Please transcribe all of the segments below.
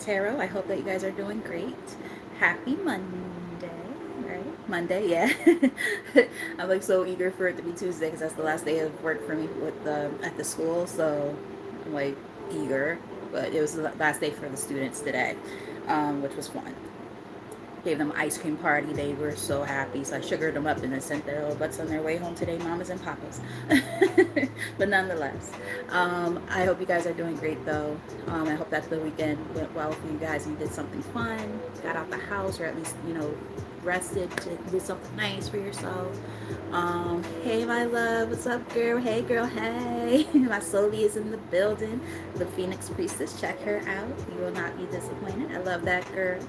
Tarot. I hope that you guys are doing great. Happy Monday, right? Monday, yeah. I'm like so eager for it to be Tuesday because that's the last day of work for me with the at the school. So I'm like eager, but it was the last day for the students today, which was fun. Gave them an ice cream party. They were so happy. So I sugared them up and then sent their little butts on their way home today, mamas and papas. But nonetheless, I hope you guys are doing great though. I hope that the weekend went well for you guys and you did something fun, got out the house, or at least, rested to do something nice for yourself. Hey, my love. What's up, girl? Hey, girl. Hey. My Sophie is in the building. The Phoenix Priestess. Check her out. You will not be disappointed. I love that girl.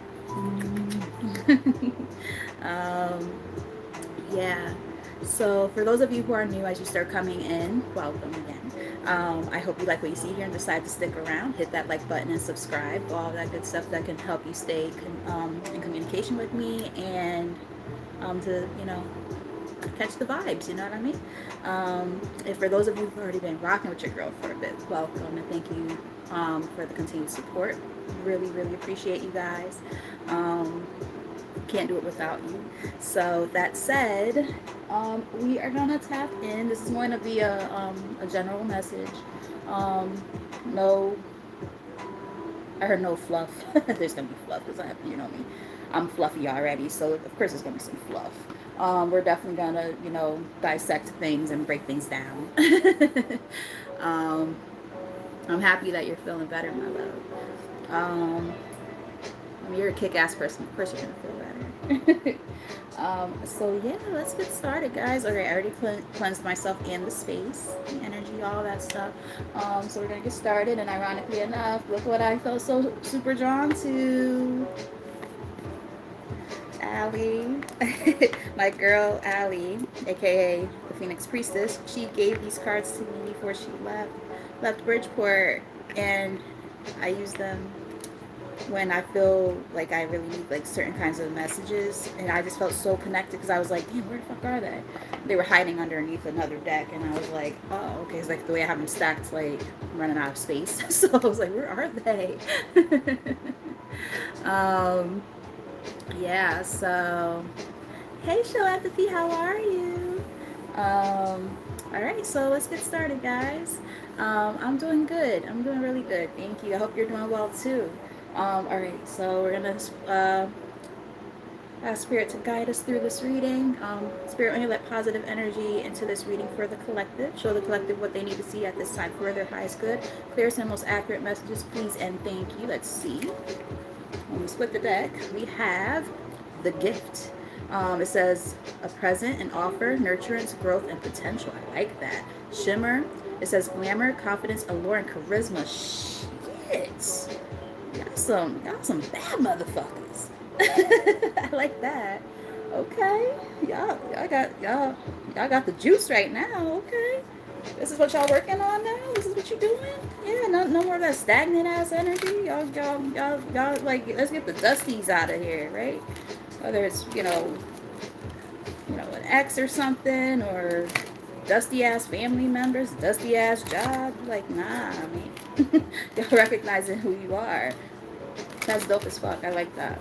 um, yeah. So for those of you who are new, as you start coming in, welcome again. I hope you like what you see here and decide to stick around. Hit that like button and subscribe. All that good stuff that can help you stay in communication with me and to catch the vibes. You know what I mean? And for those of you who've already been rocking with your girl for a bit, welcome and thank you for the continued support. Really, really appreciate you guys. Can't do it without you. So that said, we are gonna tap in. This is going to be a general message. No, I heard no fluff. There's gonna be fluff because me, I'm fluffy already. So of course there's gonna be some fluff. We're definitely gonna, dissect things and break things down. um, I'm happy that you're feeling better, my love. You're a kick-ass person. Of course you're gonna feel better. So yeah, let's get started, guys. Okay, I already cleansed myself and the space, the energy, all that stuff. So we're gonna get started. And ironically enough, look what I felt so super drawn to. Allie, my girl Allie, aka the Phoenix Priestess. She gave these cards to me before she left Bridgeport, and I use them when I feel like I really need like certain kinds of messages, and I just felt so connected because I was like, damn, where the fuck are they? They were hiding underneath another deck, and I was like, oh, okay. It's like the way I have them stacked, like I'm running out of space. So I was like, where are they? Yeah. So, hey, Shalathafi, how are you? All right, so let's get started, guys. I'm doing good. I'm doing really good. Thank you. I hope you're doing well too. All right, so we're gonna ask Spirit to guide us through this reading. Spirit, when you let positive energy into this reading for the collective, show the collective what they need to see at this time for their highest good. Clearest and most accurate messages, please and thank you. Let's see. When we split the deck, we have the gift. It says a present, an offer, nurturance, growth, and potential. I like that. Shimmer. It says glamour, confidence, allure, and charisma. Shit. Y'all some bad motherfuckers. I like that. Okay. Y'all got the juice right now. Okay. This is what y'all working on now? This is what you doing? Yeah, no more of that stagnant ass energy. Y'all like, let's get the dusties out of here, right? Whether it's, an ex or something, or dusty ass family members, dusty ass job. Like, nah, I mean, y'all recognizing who you are. That's dope as fuck. I like that.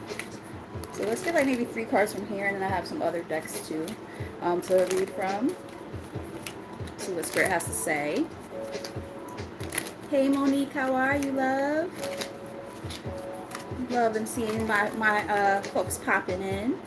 So let's get like maybe 3 cards from here, and then I have some other decks too to read from. See what Spirit has to say. Hey Monique, how are you, love? Loving seeing my folks popping in.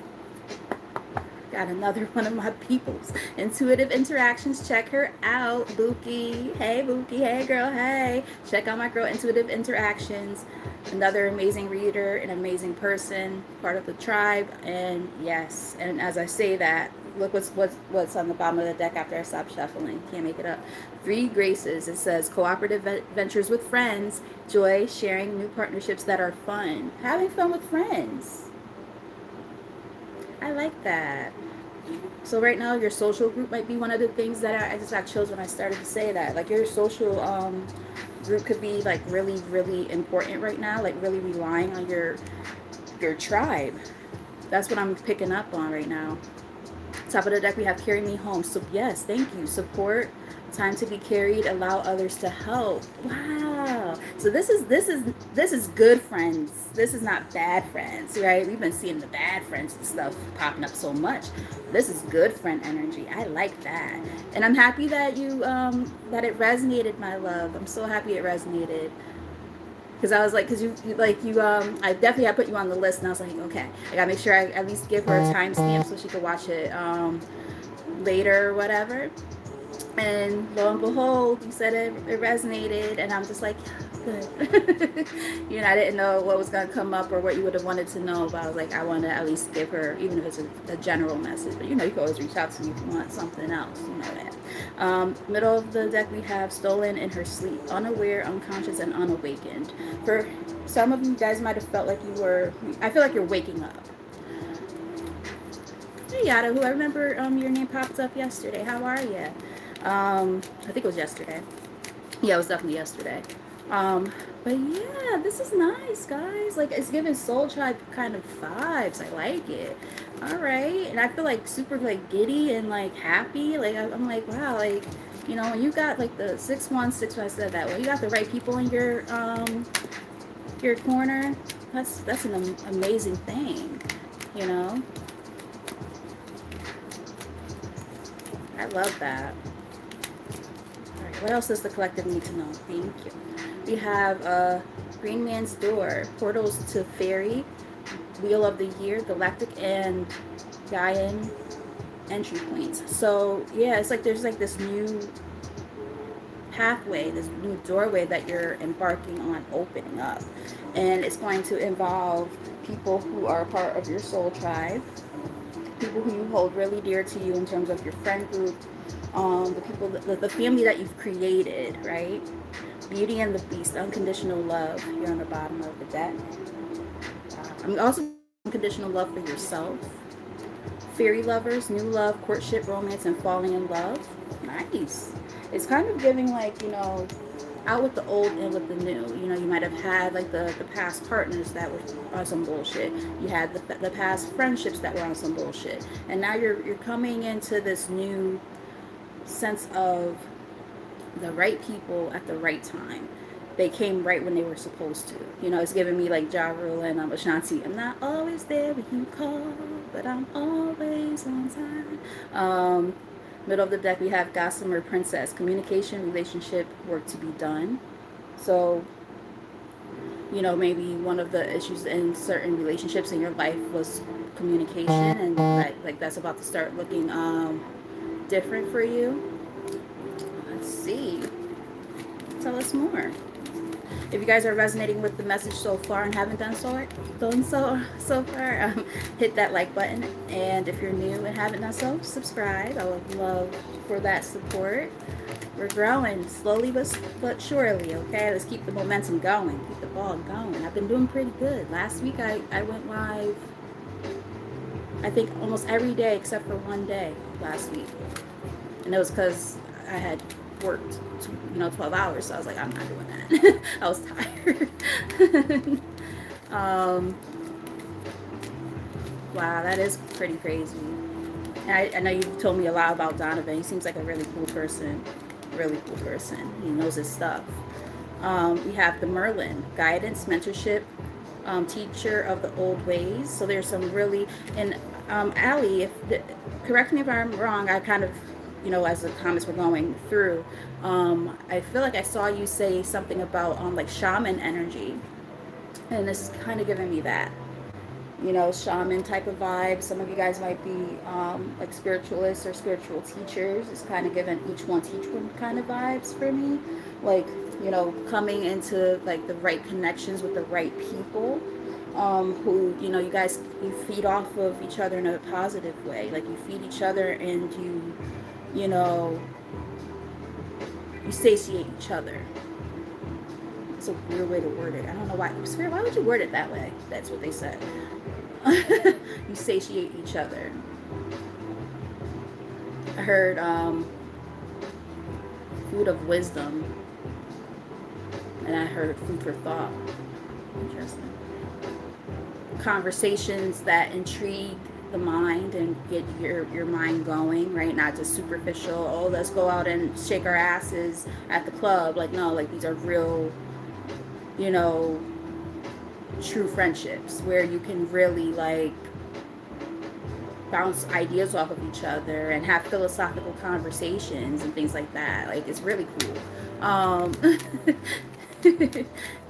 Got another one of my peoples. Intuitive Interactions. Check her out, Buki. Hey, Buki. Hey, girl. Hey. Check out my girl, Intuitive Interactions. Another amazing reader, an amazing person, part of the tribe. And yes, and as I say that, look what's on the bottom of the deck after I stop shuffling. Can't make it up. 3 graces. It says cooperative ventures with friends, joy, sharing new partnerships that are fun, having fun with friends. I like that. So right now, your social group might be one of the things that I just got chills when I started to say that. Like your social group could be like really, really important right now. Like really relying on your tribe. That's what I'm picking up on right now. Top of the deck, we have Carry Me Home. So yes, thank you. Support, Time to be carried, allow others to help. Wow. So this is good friends. This is not bad friends, right? We've been seeing the bad friends and stuff popping up so much. This is good friend energy. I like that. And I'm happy that you that it resonated, my love. I'm so happy it resonated. Because I was like, because I definitely had put you on the list, and I was like, okay, I gotta make sure I at least give her a timestamp so she could watch it later or whatever. And lo and behold, you said it resonated, and I'm just like, yeah, good. I didn't know what was going to come up or what you would have wanted to know, but I was like, I want to at least give her, even if it's a general message. But you can always reach out to me if you want something else. You know that. Middle of the deck, we have stolen in her sleep, unaware, unconscious, and unawakened. For some of you guys might have felt like you were, I feel like you're waking up. Hey, Yada, who I remember your name popped up yesterday. How are you? I think it was yesterday. Yeah, it was definitely yesterday. But yeah, this is nice, guys. Like, it's giving soul tribe kind of vibes. I like it. All right, and I feel like super like giddy and like happy. Like I'm like, wow, like when you got like the 616, I said that when you got the right people in your corner, that's an amazing thing. You know, I love that. What else does the collective need to know? Thank you. We have Green Man's Door, Portals to Fairy, Wheel of the Year, Galactic, and Gaian entry points. So yeah, it's like there's like this new pathway, this new doorway that you're embarking on opening up. And it's going to involve people who are part of your soul tribe, people who you hold really dear to you in terms of your friend group, the people, the family that you've created, right? Beauty and the Beast, unconditional love here on the bottom of the deck. I'm also unconditional love for yourself. Fairy lovers, new love, courtship, romance, and falling in love. Nice. It's kind of giving like, out with the old and with the new. You might have had like the past partners that were on some bullshit. You had the past friendships that were on some bullshit. And now you're coming into this new sense of the right people at the right time. They came right when they were supposed to. It's giving me like Ja Rule and Ashanti. I'm not always there when you call, but I'm always on time. Middle of the deck, we have Gossamer Princess. Communication, relationship, work to be done. So, maybe one of the issues in certain relationships in your life was communication, and like that's about to start looking different for you. Let's see. Tell us more. If you guys are resonating with the message so far and haven't done so far, hit that like button. And if you're new and haven't done so, subscribe. I would love for that support. We're growing slowly but surely. Okay, let's keep the momentum going. Keep the ball going. I've been doing pretty good. Last week I went live, I think almost every day except for one day last week, and it was because I had worked 12 hours, so I was like, I'm not doing that. I was tired. Wow, that is pretty crazy. And I know you've told me a lot about Donovan. He seems like a really cool person. He knows his stuff. We have the Merlin, guidance, mentorship, teacher of the old ways. So there's some really, and Allie, correct me if I'm wrong, I kind of, as the comments were going through, I feel like I saw you say something about like shaman energy, and this is kind of giving me that, shaman type of vibe. Some of you guys might be like spiritualists or spiritual teachers. It's kind of giving each one teach one kind of vibes for me, like coming into like the right connections with the right people, who you guys, you feed off of each other in a positive way. Like you feed each other, and you satiate each other. It's a weird way to word it. I don't know why. Spirit, why would you word it that way? That's what they said. You satiate each other. I heard food of wisdom, and I heard food for thought. Interesting. Conversations that intrigue the mind and get your mind going, right? Not just superficial, oh, let's go out and shake our asses at the club. Like, no, like these are real, you know, true friendships where you can really like bounce ideas off of each other and have philosophical conversations and things like that. Like, it's really cool.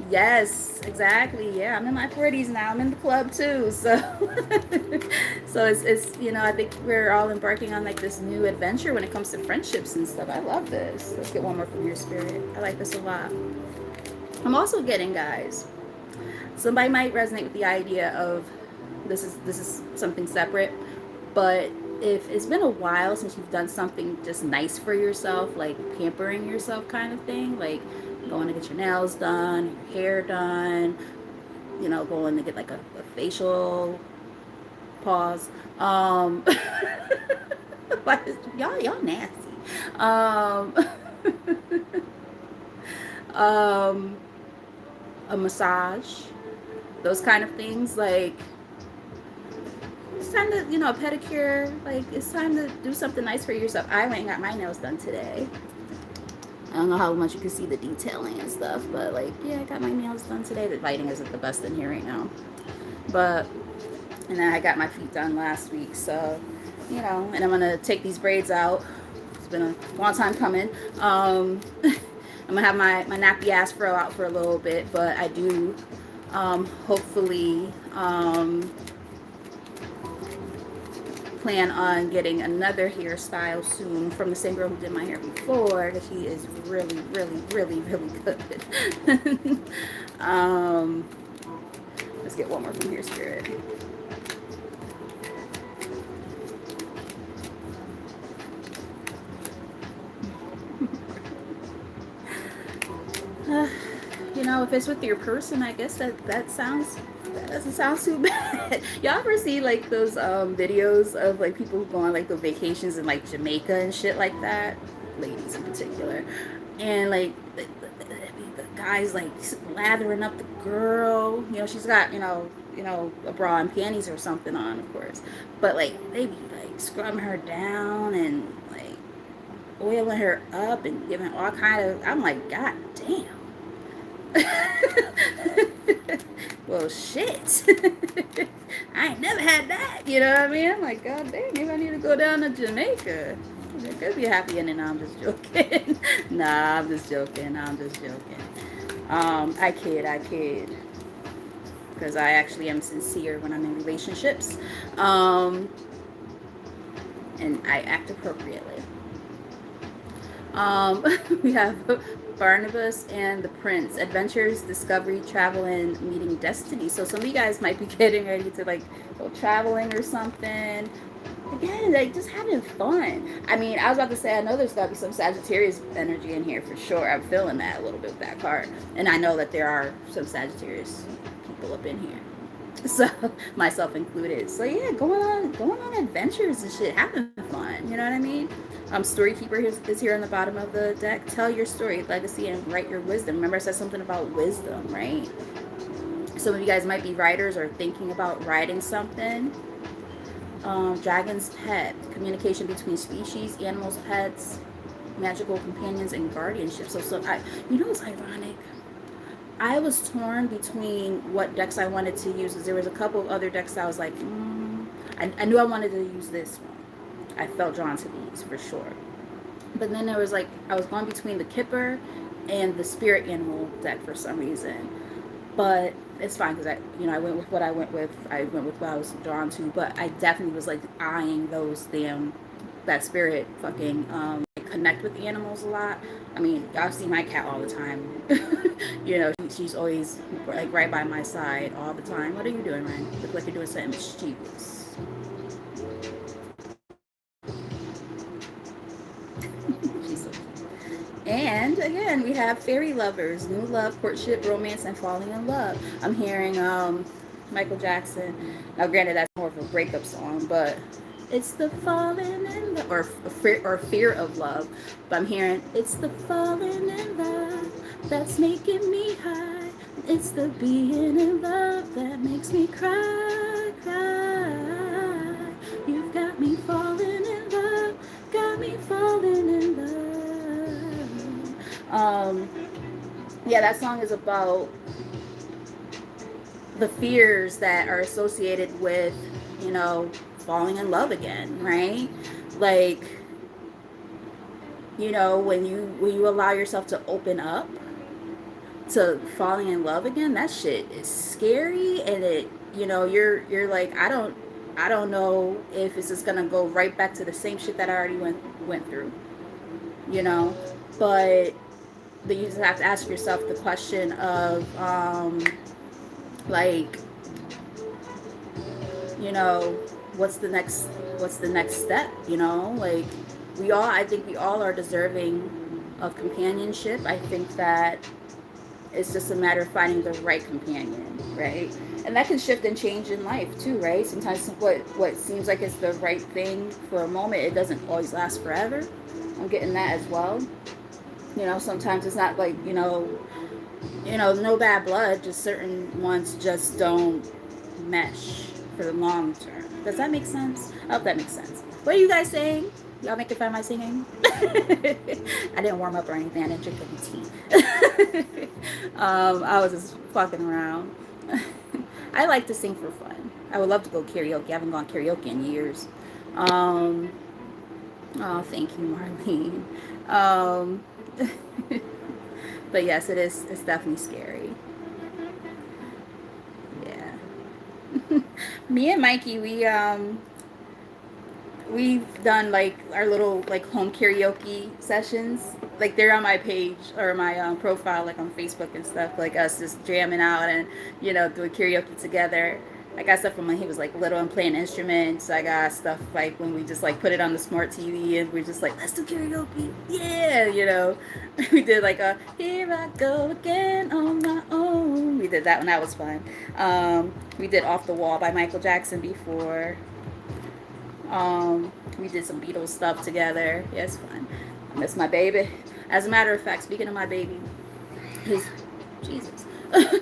Yes, exactly. Yeah, I'm in my 40s now. I'm in the club too. So, so it's I think we're all embarking on like this new adventure when it comes to friendships and stuff. I love this. Let's get one more from your spirit. I like this a lot. I'm also getting, guys. Somebody might resonate with the idea of this is something separate, but if it's been a while since you've done something just nice for yourself, like pampering yourself kind of thing, like going to get your nails done, your hair done, going to get like a facial pause. But y'all nasty. Um, um, a massage, those kind of things, like it's time to, a pedicure, like it's time to do something nice for yourself. I went and got my nails done today. I don't know how much you can see the detailing and stuff, but like, yeah, I got my nails done today. The lighting isn't the best in here right now. But, and then I got my feet done last week, so, and I'm going to take these braids out. It's been a long time coming. I'm going to have my nappy ass fro out for a little bit, but I do hopefully plan on getting another hairstyle soon from the same girl who did my hair before, because she is really, really, really, really good. Let's get one more from here, Spirit. If it's with your person, I guess that doesn't sound too bad. Y'all ever see like those videos of like people who go on like the vacations in like Jamaica and shit like that, ladies in particular, and like the guys like lathering up the girl. She's got a bra and panties or something on, of course, but like they be like scrubbing her down and like oiling her up and giving all kind of. I'm like, God damn. Well, shit. I ain't never had that. You know what I mean? I'm like, God damn, maybe I need to go down to Jamaica. There could be a happy ending. No, I'm just joking. Nah, I'm just joking. I kid. Because I actually am sincere when I'm in relationships. And I act appropriately. We have Barnabas and the Prince, adventures, discovery, travel, and meeting destiny. So some of you guys might be getting ready to like go traveling or something. Again, like just having fun. I mean, I was about to say, I know there's got to be some Sagittarius energy in here for sure. I'm feeling that a little bit with that card. And I know that there are some Sagittarius people up in here. So, myself included. So yeah, going on adventures and shit, having fun. You know what I mean? Storykeeper is here on the bottom of the deck. Tell your story, legacy, and write your wisdom. Remember, I said something about wisdom, right? Some of you guys might be writers or thinking about writing something. Dragon's pet, communication between species, animals, pets, magical companions, and guardianship. So it's ironic. I was torn between what decks I wanted to use, because there was a couple of other decks that I was like, I knew I wanted to use this one. I felt drawn to these for sure. But then there was like, I was going between the Kipper and the Spirit Animal deck for some reason. But it's fine, because I went with what I went with. I went with what I was drawn to. But I definitely was like eyeing that spirit fucking connect with the animals a lot. I mean, y'all see my cat all the time. She's always like right by my side all the time. What are you doing, Ryan? Look like you're doing something mischievous. She's so cute. And again, we have fairy lovers, new love, courtship, romance, and falling in love. I'm hearing Michael Jackson. Now, granted, that's more of a breakup song, but it's the falling in love, or fear of love. But I'm hearing it's the falling in love that's making me high. It's the being in love that makes me cry. Yeah, that song is about the fears that are associated with, you know, falling in love again, right? Like, you know, when you allow yourself to open up to falling in love again, that shit is scary. And it, you know, you're like, I don't know if it's just gonna go right back to the same shit that I already went through, you know. But you just have to ask yourself the question of like, you know, what's the next step, you know? Like, we all, I think we all are deserving of companionship. I think that it's just a matter of finding the right companion, right? And that can shift and change in life too, right? Sometimes what seems like it's the right thing for a moment, it doesn't always last forever. I'm getting that as well. You know, sometimes it's not like, you know, no bad blood, just certain ones just don't mesh for the long term. Does that make sense? I hope that makes sense. What are you guys saying? Y'all making fun of my singing? I didn't warm up or anything. I didn't drink any tea. I was just fucking around. I like to sing for fun. I would love to go karaoke. I haven't gone karaoke in years. Um, oh, thank you, Marlene. Um, but yes, it is. It's definitely scary. Yeah. Me and Mikey, we've done like our little like home karaoke sessions. Like they're on my page or my profile, like on Facebook and stuff. Like us just jamming out and doing karaoke together. I got stuff from when he was like little and playing instruments. I got stuff like when we just like put it on the smart TV and we're just like, let's do karaoke. Yeah, we did like a Here I Go Again on My Own. We did that one. That was fun. We did Off the Wall by Michael Jackson before. We did some Beatles stuff together. Yeah, it's fun. I miss my baby. As a matter of fact, speaking of my baby, his Jesus. I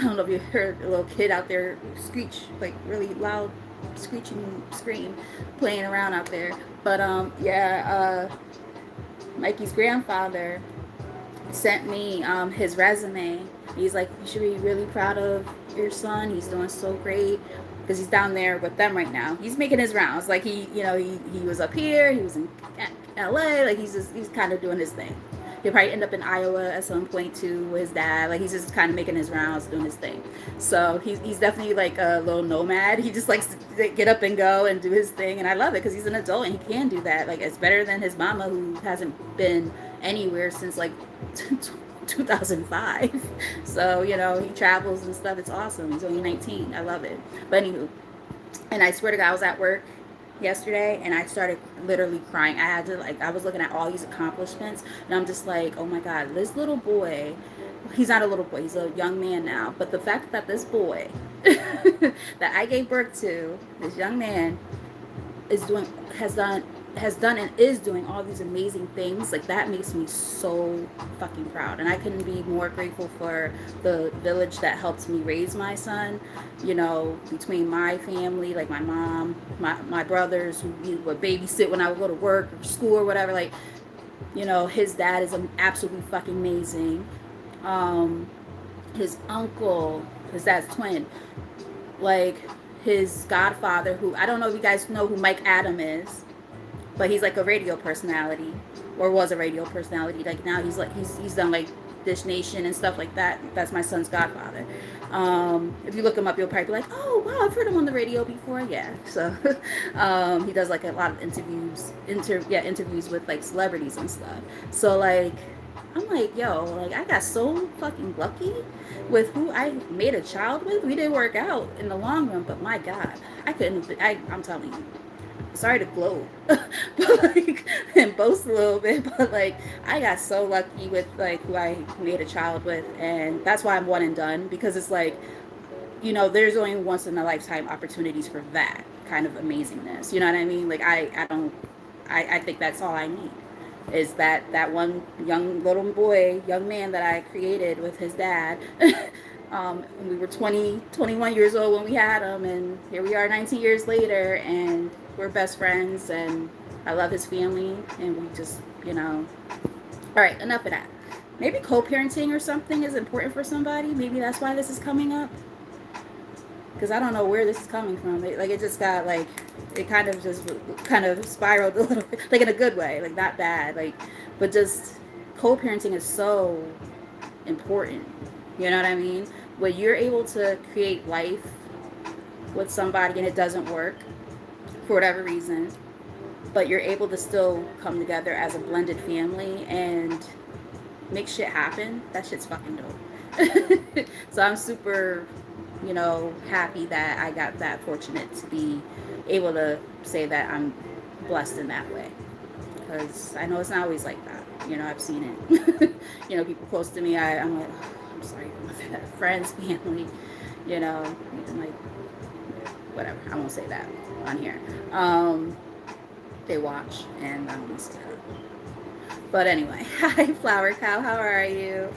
don't know if you heard a little kid out there screech, like really loud screeching scream playing around out there. But Mikey's grandfather sent me his resume. He's like, you should be really proud of your son. He's doing so great because he's down there with them right now. He's making his rounds. Like he was up here. He was in LA. Like he's kind of doing his thing. He'll probably end up in Iowa at some point too with his dad. Like he's just kind of making his rounds, doing his thing. So he's definitely like a little nomad. He just likes to get up and go and do his thing, and I love it because he's an adult and he can do that. Like it's better than his mama who hasn't been anywhere since like 2005. So he travels and stuff. It's awesome. He's only 19. I love it. But anywho, and I swear to God, I was at work yesterday and I started literally crying. I was looking at all these accomplishments and I'm just like, oh my God, this little boy, he's not a little boy, he's a young man now, but the fact that this boy that I gave birth to, this young man has done and is doing all these amazing things, like that makes me so fucking proud. And I couldn't be more grateful for the village that helped me raise my son, between my family, like my mom, my brothers who would babysit when I would go to work or school or whatever. Like his dad is absolutely fucking amazing. His uncle, his dad's twin, like his godfather, who I don't know if you guys know who Mike Adam is, but he's like a radio personality, or was a radio personality. Like now he's done like Dish Nation and stuff like that. That's my son's godfather. If you look him up, you'll probably be like, oh wow, I've heard him on the radio before. Yeah. So he does like a lot of interviews with like celebrities and stuff. So like I'm like, yo, like I got so fucking lucky with who I made a child with. We didn't work out in the long run, but my God, I couldn't have I'm telling you. Sorry to gloat, but like, and boast a little bit, but like, I got so lucky with like who I made a child with, and that's why I'm one and done, because it's like, there's only once in a lifetime opportunities for that kind of amazingness. You know what I mean? Like, I think that's all I need is that one young man that I created with his dad. We were 21 years old when we had him, and here we are 19 years later, and we're best friends, and I love his family, and we just, all right, enough of that. maybe co-parenting or something is important for somebody. Maybe that's why this is coming up. Because I don't know where this is coming from. It just got like, it kind of just kind of spiraled a little bit, like in a good way, like not bad, like, but just co-parenting is so important. You know what I mean? When you're able to create life with somebody and it doesn't work for whatever reason, but you're able to still come together as a blended family and make shit happen, that shit's fucking dope. So I'm super, happy that I got that fortunate to be able to say that I'm blessed in that way. Because I know it's not always like that. I've seen it. People close to me, I'm like, oh, I'm sorry, friends, family, like, whatever. I won't say that on here. They watch, and I don't want to say that. But anyway, hi, Flower Cow. How are you?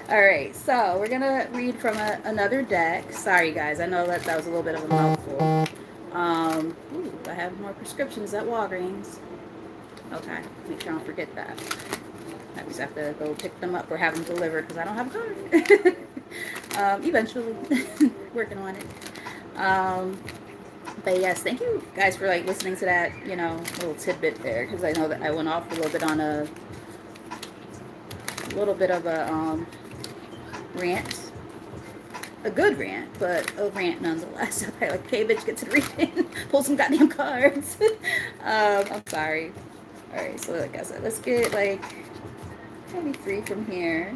All right, so we're gonna read from another deck. Sorry, guys. I know that was a little bit of a mouthful. Ooh, I have more prescriptions at Walgreens. Okay, make sure I don't forget that. I just have to go pick them up or have them delivered because I don't have a card. Eventually, working on it. But yes, thank you guys for like listening to that, little tidbit there, because I know that I went off a little bit on a little bit of a rant, a good rant, but a rant nonetheless. I'm like, okay, bitch, get to the reading, pull some goddamn cards. I'm sorry. All right, so like I said, let's get like maybe 3 from here.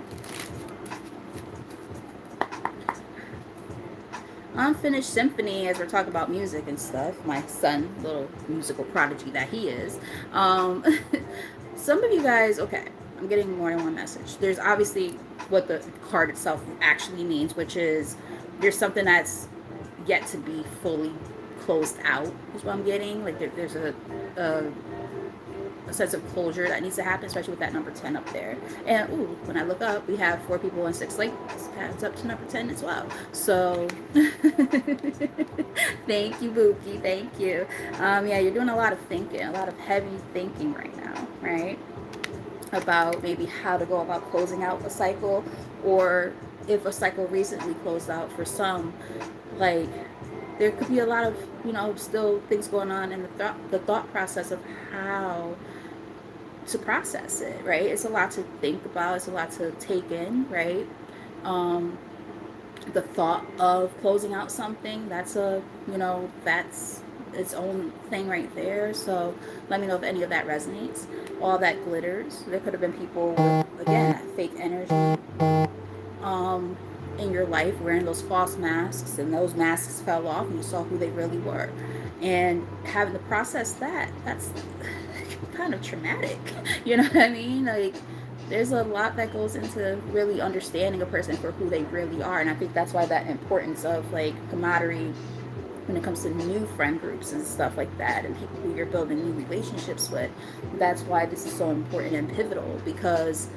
Unfinished Symphony, as we're talking about music and stuff. My son, little musical prodigy that he is. Some of you guys, okay, I'm getting more than one message. There's obviously what the card itself actually means, which is there's something that's yet to be fully closed out, is what I'm getting. Like there's a sense of closure that needs to happen, especially with that number 10 up there. And ooh, when I look up, we have 4 people and 6 lights adds up to number 10 as well. So thank you, Buki. Thank you. Yeah, you're doing a lot of thinking, a lot of heavy thinking right now, right? About maybe how to go about closing out a cycle, or if a cycle recently closed out for some, like there could be a lot of still things going on in the thought process of how to process it, right? It's a lot to think about, it's a lot to take in, right? The thought of closing out something, that's that's its own thing right there. So let me know if any of that resonates. All that glitters, there could have been people with, again, that fake energy in your life wearing those false masks, and those masks fell off and you saw who they really were, and having to process that's kind of traumatic. You know what I mean? Like there's a lot that goes into really understanding a person for who they really are, and I think that's why that importance of like camaraderie when it comes to new friend groups and stuff like that, and people who you're building new relationships with, that's why this is so important and pivotal, because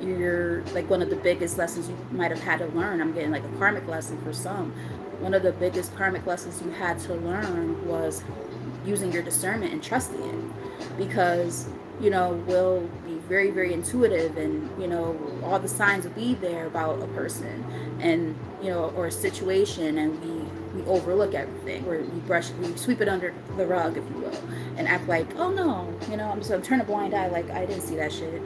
you're like one of the biggest lessons you might have had to learn. I'm getting like a karmic lesson for some. One of the biggest karmic lessons you had to learn was using your discernment and trusting it, because we'll be very, very intuitive, and all the signs will be there about a person and or a situation, and we overlook everything, or we sweep it under the rug, if you will, and act like, oh no, I'm turn a blind eye, like I didn't see that shit.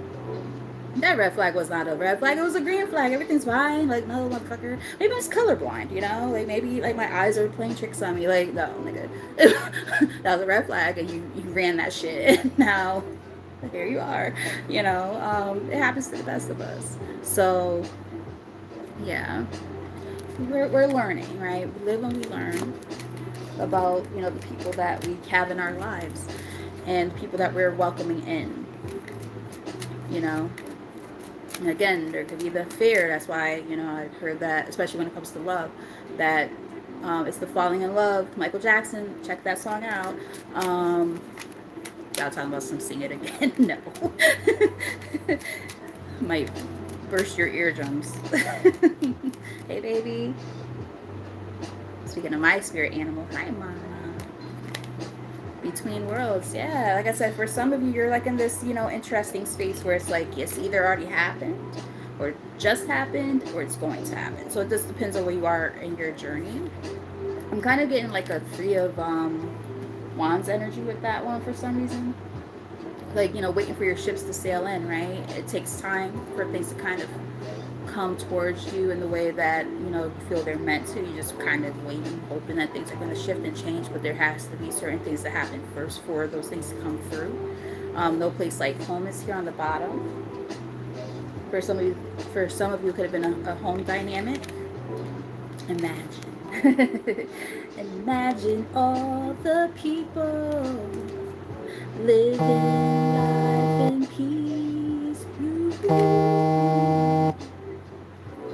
That red flag was not a red flag. It was a green flag. Everything's fine. Like, no, motherfucker. Maybe I'm just colorblind, Like, maybe, like, my eyes are playing tricks on me. Like, no, nigga. That was a red flag, and you ran that shit. And now, here you are. It happens to the best of us. So, yeah. We're learning, right? We live and we learn about, the people that we have in our lives and people that we're welcoming in, And again, there could be the fear. That's why, I've heard that, especially when it comes to love, that it's the falling in love. Michael Jackson, check that song out. Y'all talking about some sing it again? No. Might burst your eardrums. Hey, baby. Speaking of my spirit animal, hi, Mama. Between worlds, yeah. Like I said, for some of you, you're like in this, interesting space where it's like, yes, either already happened, or just happened, or it's going to happen. So it just depends on where you are in your journey. I'm kind of getting like a three of wands energy with that one for some reason. Like, waiting for your ships to sail in, right? It takes time for things to kind of come towards you in the way that you feel they're meant to. You just kind of waiting, hoping that things are going to shift and change, but there has to be certain things that happen first for those things to come through. No place like home is here on the bottom. For some of you it could have been a home dynamic. Imagine imagine all the people living life in peace.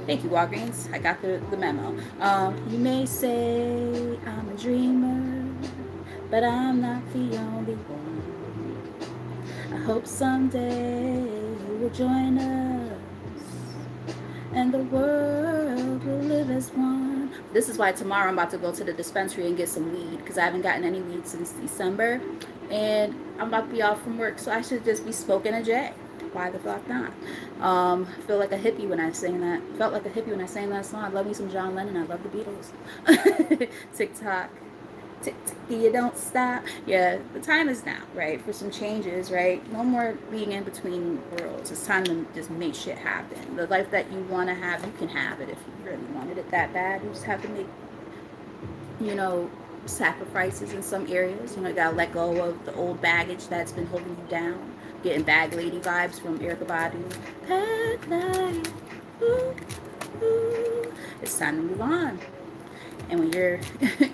Thank you, Walgreens. I got the memo. You may say I'm a dreamer, but I'm not the only one. I hope someday you will join us, and the world will live as one. This is why tomorrow I'm about to go to the dispensary and get some weed, because I haven't gotten any weed since December, and I'm about to be off from work, so I should just be smoking a J. Why the fuck not? Feel like a hippie when I sang that. Felt like a hippie when I sang that song. I love me some John Lennon. I love the Beatles. TikTok. You don't stop. Yeah, the time is now, right, for some changes, right? No more being in between worlds. It's time to just make shit happen. The life that you want to have, you can have it if you really wanted it that bad. You just have to make, you know, sacrifices in some areas. You gotta let go of the old baggage that's been holding you down. Getting bag lady vibes from Erykah Badu. Bad night. Ooh, ooh. It's time to move on. And when you're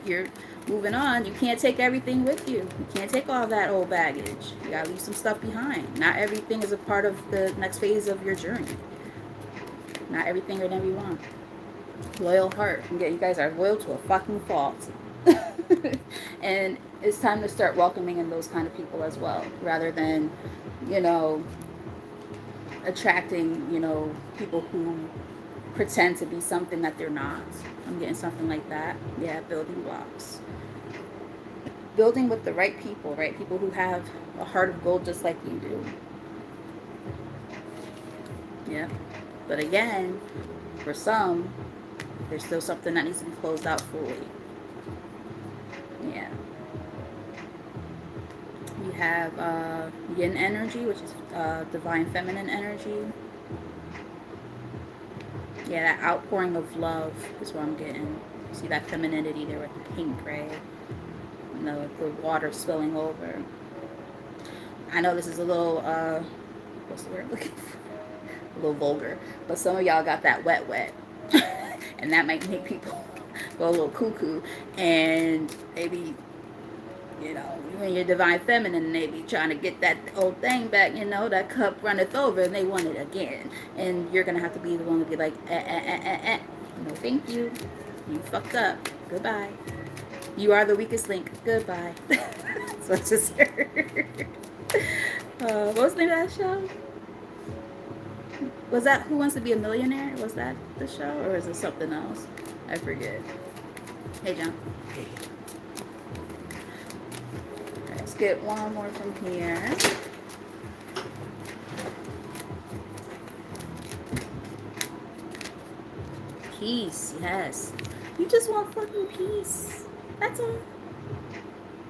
you're moving on, you can't take everything with you. You can't take all that old baggage. You gotta leave some stuff behind. Not everything is a part of the next phase of your journey. Not everything are gonna be wrong. Loyal heart. You guys are loyal to a fucking fault. And it's time to start welcoming in those kind of people as well, rather than, you know, attracting, people who pretend to be something that they're not. I'm getting something like that. Yeah, building blocks. Building with the right people, right? People who have a heart of gold just like you do. Yeah. But again, for some, there's still something that needs to be closed out fully. Yeah. You have yin energy, which is divine feminine energy. Yeah, that outpouring of love is what I'm getting. See that femininity there with the pink, right? And the water spilling over. I know this is a little, what's the word I'm looking for? A little vulgar. But some of y'all got that wet. And that might make people go a little cuckoo. And maybe, when you're divine feminine, they be trying to get that old thing back, that cup runneth over and they want it again. And you're going to have to be the one to be like, no thank you. You fucked up. Goodbye. You are the weakest link. Goodbye. So it's just what was the name of that show? Was that Who Wants to Be a Millionaire? Was that the show? Or is it something else? I forget. Hey, John. Hey. Let's get one more from here. Peace, yes. You just want fucking peace. That's all.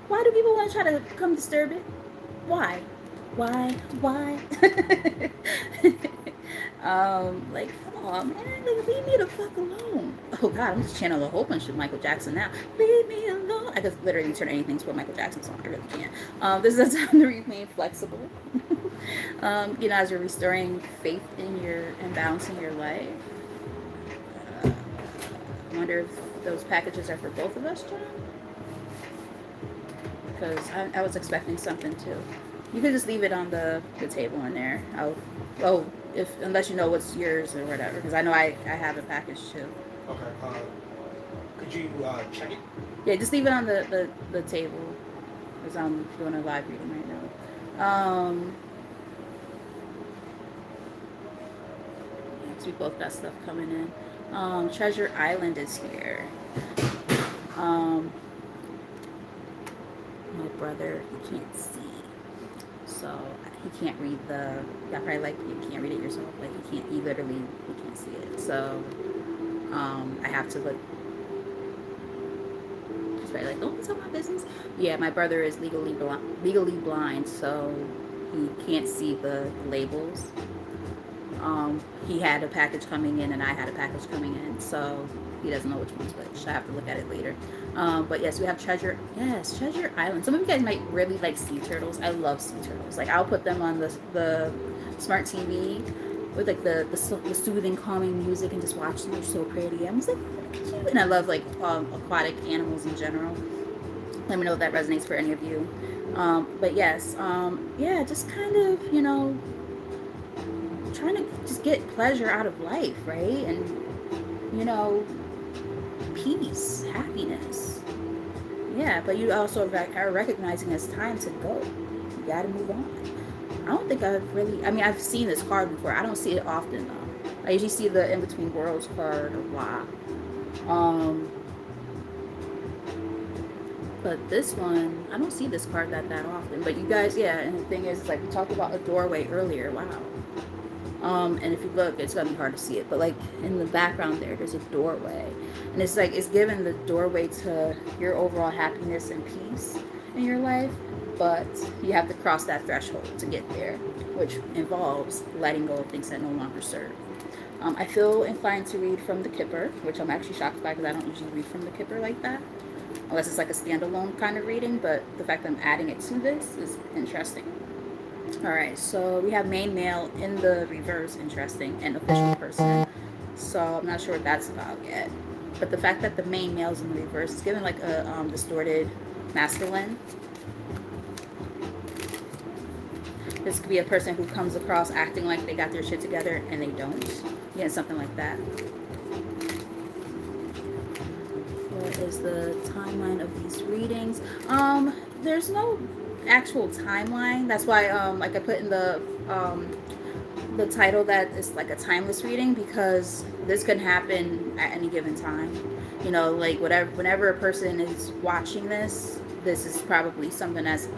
Why do people want to try to come disturb it? Why? Like, come on, man. Like, leave me the fuck alone. Oh, God, I'm just channeling a whole bunch of Michael Jackson now. Leave me alone. I could literally turn anything to a Michael Jackson song. I really can't. This is a time to remain flexible. As you're restoring faith and balancing your life. I wonder if those packages are for both of us, John? Because I was expecting something too. You could just leave it on the table in there. Unless you know what's yours or whatever, because I know I have a package too. Okay. Could you check it? Yeah, just leave it on the table, because I'm doing a live reading right now. So we both got stuff coming in. Treasure Island is here. My brother, he can't see. so he can't read the. Yeah, probably like you can't read it yourself. Like he can't see it. So I have to look. He's probably like, don't tell my business. Yeah, my brother is legally blind, so he can't see the labels. He had a package coming in, and I had a package coming in, so he doesn't know which one's which. I have to look at it later. But yes, we have Treasure. Yes, Treasure Island. Some of you guys might really like sea turtles. I love sea turtles. Like I'll put them on the smart TV with like the soothing, calming music and just watch them. They're so pretty. I'm just like, cute. And I love like aquatic animals in general. Let me know if that resonates for any of you. But yes, yeah, just kind of trying to just get pleasure out of life, right? And peace, happiness. Yeah, but you also are recognizing it's time to go. You gotta move on. I don't think I've seen this card before. I don't see it often though. I usually see the In Between Worlds card a lot. But this one, I don't see this card that often. But you guys, yeah, and the thing is, like we talked about a doorway earlier. Wow. And if you look, it's gonna be hard to see it, but like in the background there's a doorway, and it's like it's given the doorway to your overall happiness and peace in your life, but you have to cross that threshold to get there, which involves letting go of things that no longer serve. I feel inclined to read from the Kipper, which I'm actually shocked by because I don't usually read from the Kipper like that, unless it's like a standalone kind of reading, but the fact that I'm adding it to this is interesting. All right, so we have main male in the reverse, interesting, and official person. So I'm not sure what that's about yet. But the fact that the main male is in the reverse is given like a distorted masculine. This could be a person who comes across acting like they got their shit together and they don't. Yeah, something like that. What is the timeline of these readings? There's no actual timeline. That's why like I put in the title that it's like a timeless reading, because this can happen at any given time. Like whenever a person is watching this is probably something that's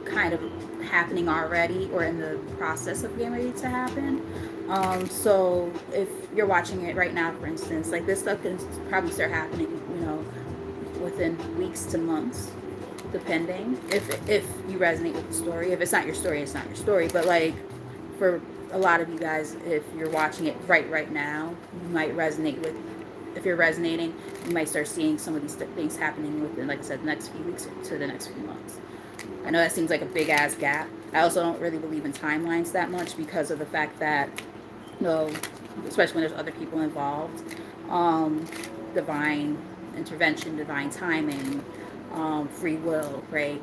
kind of happening already or in the process of getting ready to happen. So if you're watching it right now, for instance, like this stuff can probably start happening within weeks to months, depending if you resonate with the story. If it's not your story, it's not your story. But like for a lot of you guys, if you're watching it right now, you might resonate with. If you're resonating, you might start seeing some of these things happening within, like I said, the next few weeks to the next few months. I know that seems like a big ass gap. I also don't really believe in timelines that much because of the fact that, especially when there's other people involved, divine intervention, divine timing, free will, right?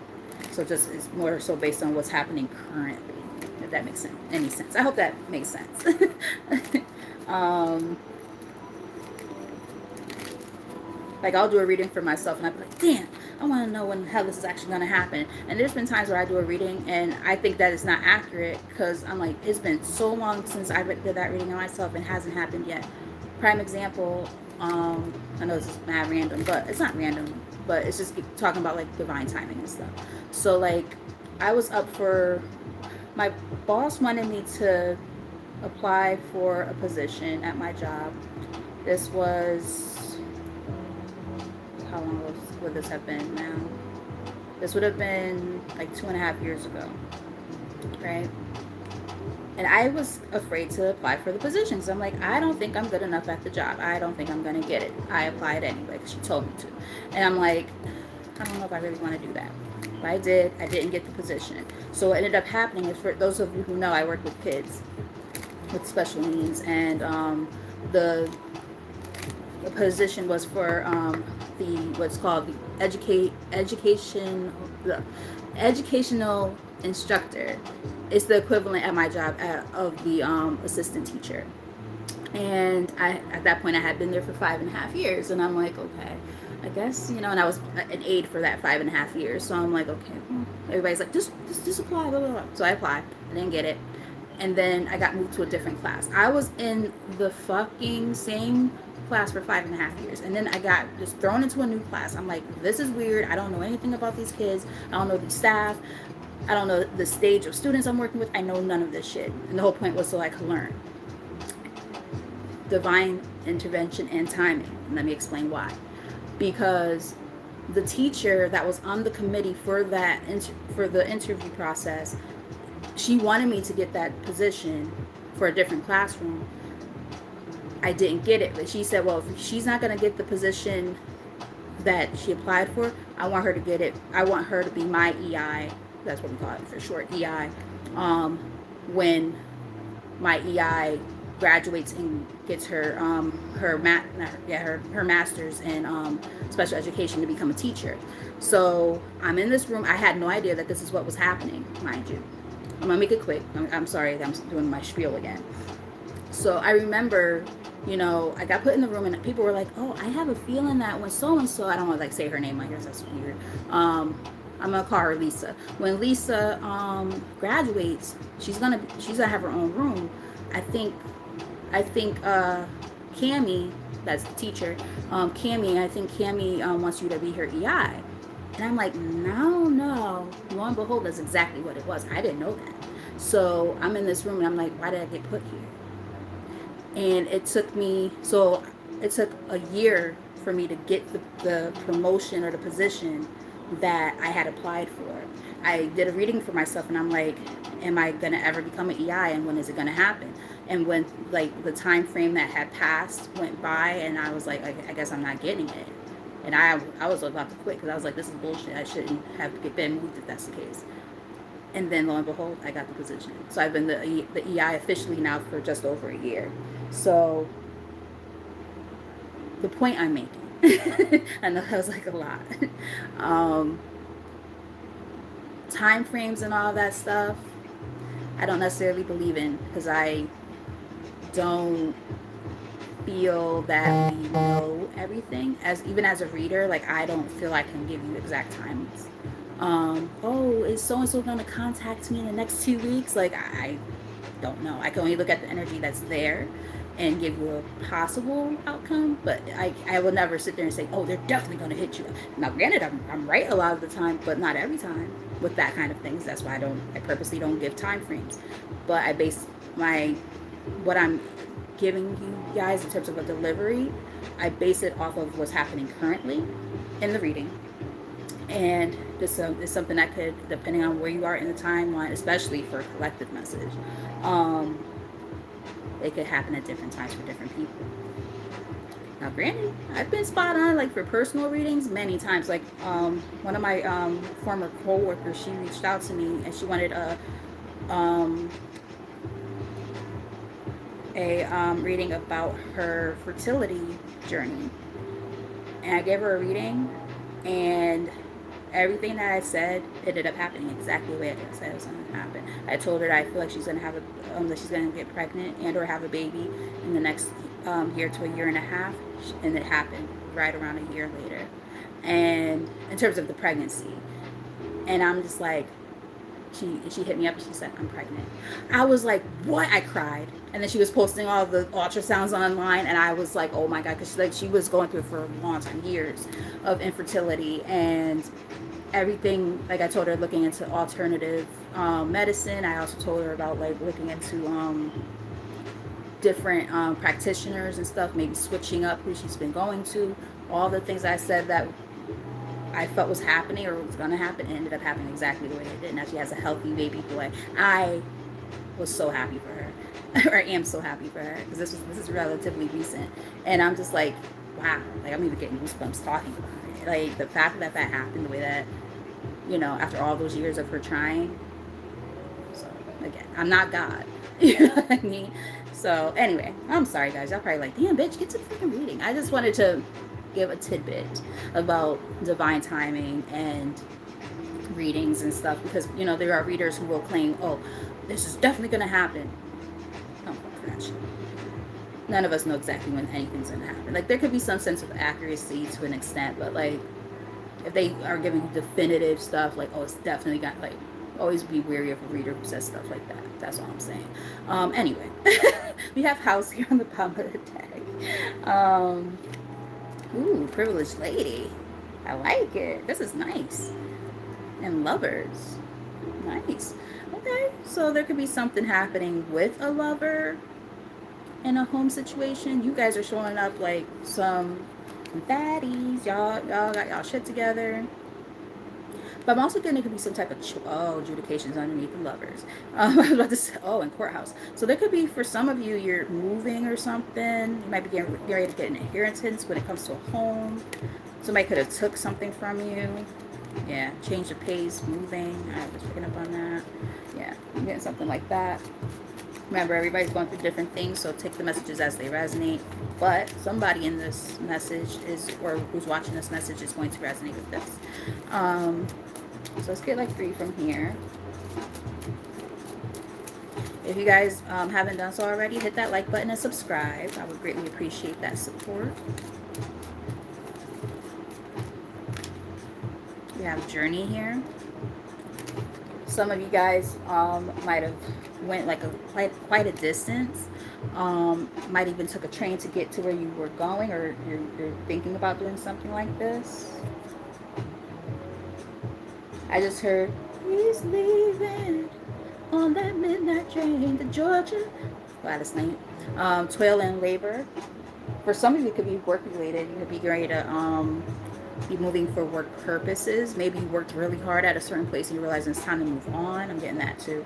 So just it's more so based on what's happening currently, if that makes any sense. I hope that makes sense. Like I'll do a reading for myself and I'm like, damn, I want to know when the hell this is actually going to happen. And there's been times where I do a reading and I think that it's not accurate because I'm like, it's been so long since I did that reading on myself and it hasn't happened yet. Prime example, I know this is mad random, but it's not random, but it's just talking about like divine timing and stuff. So like I was up for, my boss wanted me to apply for a position at my job. This was, how long would this have been now? This would have been like 2.5 years ago, right? And I was afraid to apply for the position because I'm like, I don't think I'm good enough at the job. I don't think I'm going to get it. I applied anyway because she told me to. And I'm like, I don't know if I really want to do that. But I did. I didn't get the position. So what ended up happening is, for those of you who know, I work with kids with special needs. And the position was for what's called the educational instructor. It's the equivalent at my job of the assistant teacher. And at that point I had been there for 5.5 years, and I'm like, okay, I guess, and I was an aide for that 5.5 years. So I'm like, okay, everybody's like, just apply, blah, blah, blah. So I applied, I didn't get it. And then I got moved to a different class. I was in the fucking same class for 5.5 years, and then I got just thrown into a new class. I'm like, this is weird. I don't know anything about these kids. I don't know the staff. I don't know the stage of students I'm working with. I know none of this shit. And the whole point was so I could learn divine intervention and timing. And let me explain why. Because the teacher that was on the committee for for the interview process, she wanted me to get that position for a different classroom. I didn't get it, but she said, well, if she's not going to get the position that she applied for, I want her to get it. I want her to be my EI. That's what we call it for short, EI. When my EI graduates and gets her master's in special education to become a teacher. So I'm in this room. I had no idea that this is what was happening, mind you. I'm gonna make it quick. I'm sorry, I'm doing my spiel again. So I remember, I got put in the room and people were like, "Oh, I have a feeling that when so and so," I don't want to like say her name like this, that's weird. I'm gonna call her Lisa. When Lisa graduates, she's gonna have her own room. I think Cammie, that's the teacher, Cammie, I think Cammie wants you to be her EI. And I'm like, no. Lo and behold, that's exactly what it was. I didn't know that. So I'm in this room and I'm like, why did I get put here? And it took a year for me to get the promotion or the position that I had applied for. I did a reading for myself and I'm like, am I going to ever become an EI and when is it going to happen? And when like the time frame that had passed went by and I was like, I guess I'm not getting it. And I was about to quit because I was like, this is bullshit. I shouldn't have been moved if that's the case. And then lo and behold, I got the position. So I've been the EI officially now for just over a year. So the point I'm making, I know that was like a lot. Time frames and all that stuff, I don't necessarily believe in because I don't feel that we know everything. Even as a reader, like I don't feel I can give you exact times. Oh, is so and so going to contact me in the next 2 weeks? Like I don't know. I can only look at the energy that's there and give you a possible outcome, but I will never sit there and say, oh, they're definitely going to hit you. Now granted, I'm right a lot of the time, but not every time with that kind of things. That's why I purposely don't give time frames, but I base what I'm giving you guys in terms of a delivery, I base it off of what's happening currently in the reading. And this is something that could, depending on where you are in the timeline, especially for a collective message, it could happen at different times for different people. Now, granted, I've been spot on, like for personal readings many times. Like one of my former co-workers, she reached out to me and she wanted a reading about her fertility journey. And I gave her a reading, and everything that I said ended up happening exactly the way I said it was going to happen. I told her that I feel like she's going to have that she's going to get pregnant and or have a baby in the next year to a year and a half, and it happened right around a year later. And in terms of the pregnancy, and I'm just like, she hit me up and she said, I'm pregnant. I was like, what? I cried. And then she was posting all the ultrasounds online, and I was like, oh my God, because she was going through it for a long time, years of infertility and everything. Like I told her, looking into alternative medicine. I also told her about like looking into different practitioners and stuff, maybe switching up who she's been going to. All the things I said that I felt was happening or was going to happen, it ended up happening exactly the way it did. Now she has a healthy baby boy. I was so happy for her, or I am so happy for her, because this is relatively recent, and I'm just like, wow, like I'm even getting goosebumps talking about it. Like the fact that happened the way that, after all those years of her trying. So again, I'm not God, you know what I mean? So anyway, I'm sorry guys, y'all probably like, damn bitch, get to the freaking reading. I just wanted to give a tidbit about divine timing and readings and stuff, because there are readers who will claim, oh, this is definitely going to happen. Don't fall for that shit. None of us know exactly when anything's going to happen. Like there could be some sense of accuracy to an extent, but like if they are giving definitive stuff like, oh, it's definitely got, like, always be wary of a reader who says stuff like that. That's all I'm saying. Anyway, we have house here on the bottom of the deck. Ooh, privileged lady. I like it. This is nice. And lovers. Nice. Okay, so there could be something happening with a lover in a home situation. You guys are showing up like some baddies. Y'all got y'all shit together. But I'm also getting it could be some type of adjudications underneath the lovers. I was about to say, and courthouse. So there could be for some of you, you're moving or something. You might be getting ready to get an inheritance when it comes to a home. Somebody could have took something from you. Yeah, change of pace, moving. I was picking up on that. Yeah, I'm getting something like that. Remember, everybody's going through different things, so take the messages as they resonate. But somebody in this message is, or who's watching this message is going to resonate with this. So let's get like 3 from here. If you guys haven't done so already, hit that like button and subscribe. I would greatly appreciate that support. We have journey here. Some of you guys might have went like quite a distance. Might even took a train to get to where you were going, or you're thinking about doing something like this. I just heard he's leaving on that midnight train to Georgia. Gladys Knight. Toil and labor. For some of you, it could be work related. You could be ready to be moving for work purposes. Maybe you worked really hard at a certain place and you realize it's time to move on. I'm getting that too.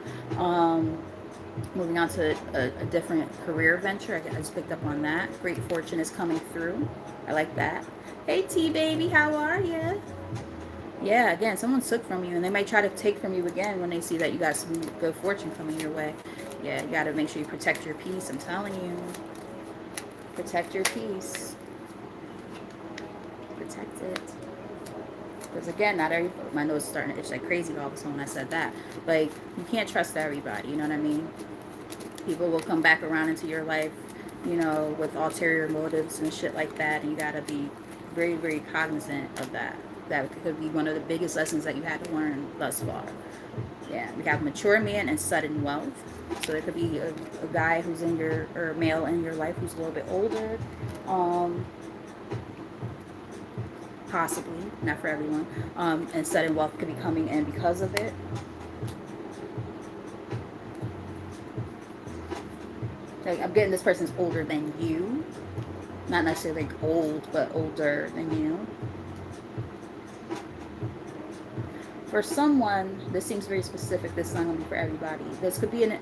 Moving on to a different career venture. I just picked up on that. Great fortune is coming through. I like that. Hey T baby, how are you? Yeah, again, someone took from you, and they might try to take from you again when they see that you got some good fortune coming your way. Yeah, you got to make sure you protect your peace. I'm telling you. Protect your peace. Protect it. Because again, not every, my nose is starting to itch like crazy all of a sudden when I said that. Like, you can't trust everybody, you know what I mean? People will come back around into your life, you know, with ulterior motives and shit like that, and you got to be very, very cognizant of that. That could be one of the biggest lessons that you had to learn thus far. Yeah, we have mature man and sudden wealth. So it could be a guy who's in your, or male in your life who's a little bit older. Possibly, not for everyone. And sudden wealth could be coming in because of it. Like, I'm getting this person's older than you. Not necessarily like old, but older than you. For someone, this seems very specific. This is not going to be for everybody. This could be an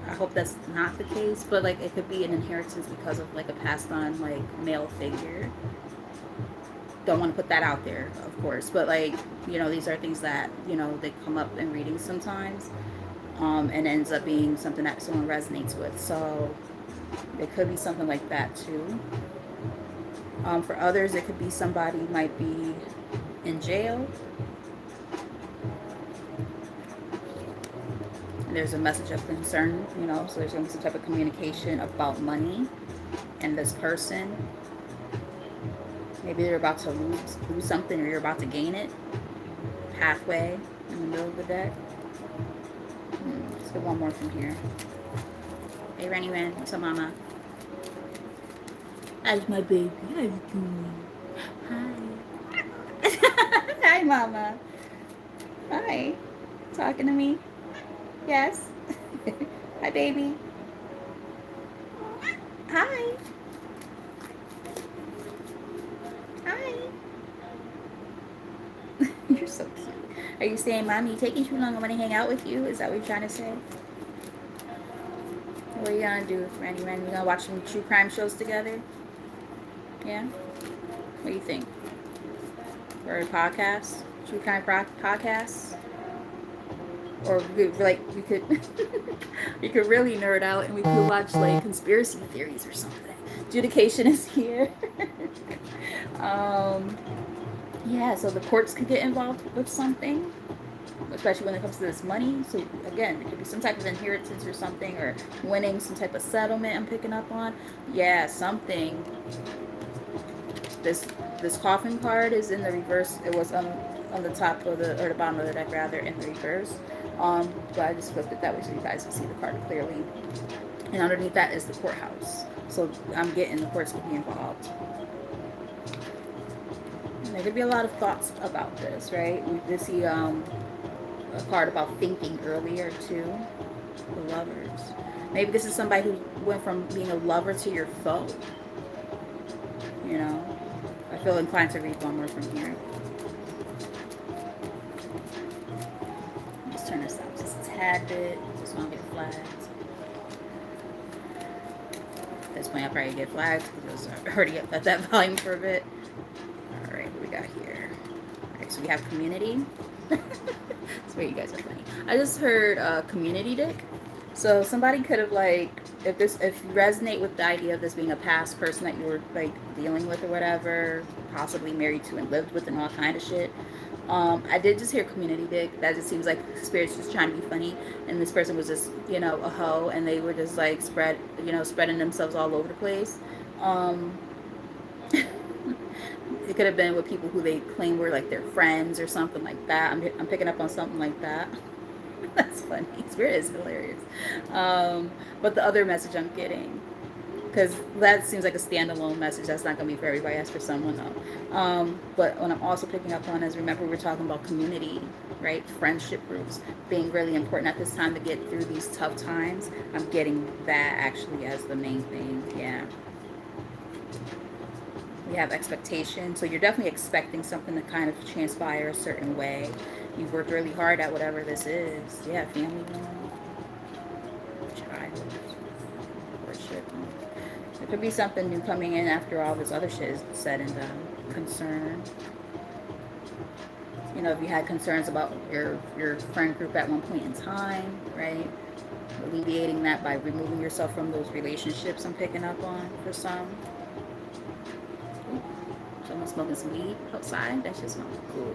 I hope that's not the case, but like it could be an inheritance because of like a passed on like male figure. Don't want to put that out there, of course, but like, you know, these are things that, you know, they come up in readings sometimes, and ends up being something that someone resonates with. So it could be something like that too. For others, it could be somebody might be in jail. There's a message of concern, you know, so there's going to be some type of communication about money and this person. Maybe they're about to lose something, or you're about to gain it halfway in the middle of the deck. Let's get one more from here. Hey, Rennie Ren, what's up, mama? How's my baby? How you doing? Hi. Hi, mama. Hi. Talking to me? Yes. Hi, baby. Hi. Hi. You're so cute. Are you saying, Mommy, you're taking too long? I want to hang out with you? Is that what you're trying to say? What are you going to do, Randy? We're going to watch some true crime shows together? Yeah? What do you think? Or a podcast? True crime podcasts? Or we could we could really nerd out and we could watch like conspiracy theories or something. Adjudication is here. Yeah, so the courts could get involved with something, especially when it comes to this money. So again, it could be some type of inheritance or something, or winning some type of settlement I'm picking up on. Yeah, something. This coffin card is in the reverse. It was on the top of the, or the bottom of the deck rather, in the reverse. But I just flipped it that way so you guys can see the card clearly. And underneath that is the courthouse. So I'm getting the courts to be involved. And there could be a lot of thoughts about this, right? We did see a card about thinking earlier too. The Lovers. Maybe this is somebody who went from being a lover to your foe. You know, I feel inclined to read one more from here. Let's turn this up just a tad bit. Just want to get flags. At this point, I'll probably get flags because it was already up at that volume for a bit. All right, what we got here? All right, so we have community. Swear you guys are funny. I just heard community dick. So somebody could have like, if you resonate with the idea of this being a past person that you were like dealing with or whatever, possibly married to and lived with and all kind of shit. I did just hear community dick. That just seems like spirits just trying to be funny, and this person was just, you know, a hoe, and they were just like spreading themselves all over the place. Um, it could have been with people who they claim were like their friends or something like that. I'm picking up on something like that. That's funny. Spirit is hilarious. But the other message I'm getting, because that seems like a standalone message. That's not going to be for everybody. That's for someone though. But what I'm also picking up on is, remember we're talking about community, right? Friendship groups being really important at this time to get through these tough times. I'm getting that actually as the main thing. Yeah. We have expectation. So you're definitely expecting something to kind of transpire a certain way. You've worked really hard at whatever this is. Yeah, family, child, worship. There could be something new coming in after all this other shit is said and done. Concern. You know, if you had concerns about your friend group at one point in time, right? Alleviating that by removing yourself from those relationships I'm picking up on for some. Ooh, someone smoking some weed outside. That shit smells cool.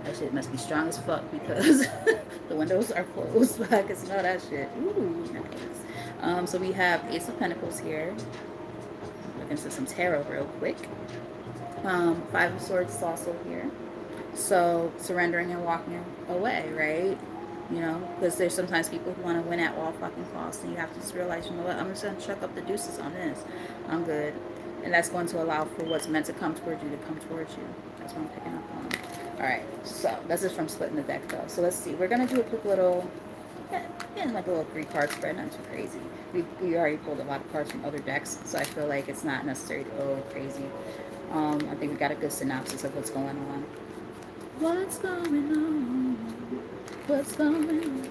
That shit must be strong as fuck because the windows are closed, but I can smell that shit. Ooh, nice. So we have Ace of Pentacles here. Look into some tarot real quick. Five of Swords is also here. So surrendering and walking away, right? You know, because there's sometimes people who want to win at all fucking costs, and you have to just realize, you know what, I'm just going to chuck up the deuces on this. I'm good. And that's going to allow for what's meant to come towards you to come towards you. That's what I'm picking up on. Alright, so this is from splitting the deck though. So let's see. We're going to do a quick little, like a little 3-card spread, not too crazy. We already pulled a lot of cards from other decks, so I feel like it's not necessary to go crazy. I think we got a good synopsis of what's going on. What's going on? What's going on?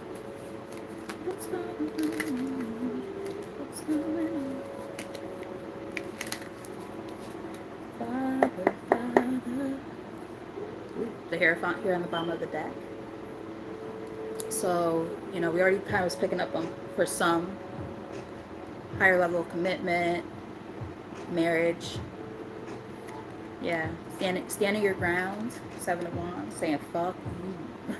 What's going on? What's going on? Father, Father. Ooh, the Hierophant here on the bottom of the deck. So, you know, we already kind of was picking up on, for some, higher level of commitment, marriage. Yeah, standing your ground. 7 of Wands, saying fuck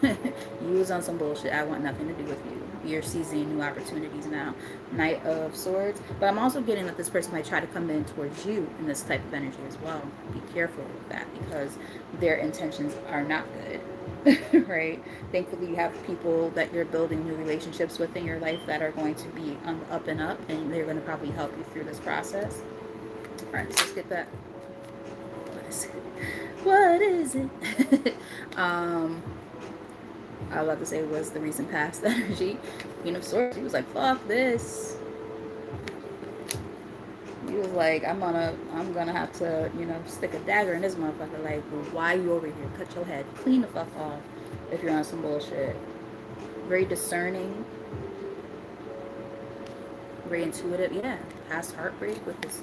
you. You was on some bullshit. I want nothing to do with you. You're seizing new opportunities now. Knight of Swords. But I'm also getting that this person might try to come in towards you in this type of energy as well. Be careful with that because their intentions are not good. Right? Thankfully, you have people that you're building new relationships with in your life that are going to be on the up and up, and they're going to probably help you through this process. All right, so let's get that. What is it? I was about to say was the recent past energy. Queen of Swords. He was like, fuck this. He was like, I'm gonna have to, you know, stick a dagger in this motherfucker. Like, well, why are you over here? Cut your head. Clean the fuck off if you're on some bullshit. Very discerning. Very intuitive. Yeah. Past heartbreak with this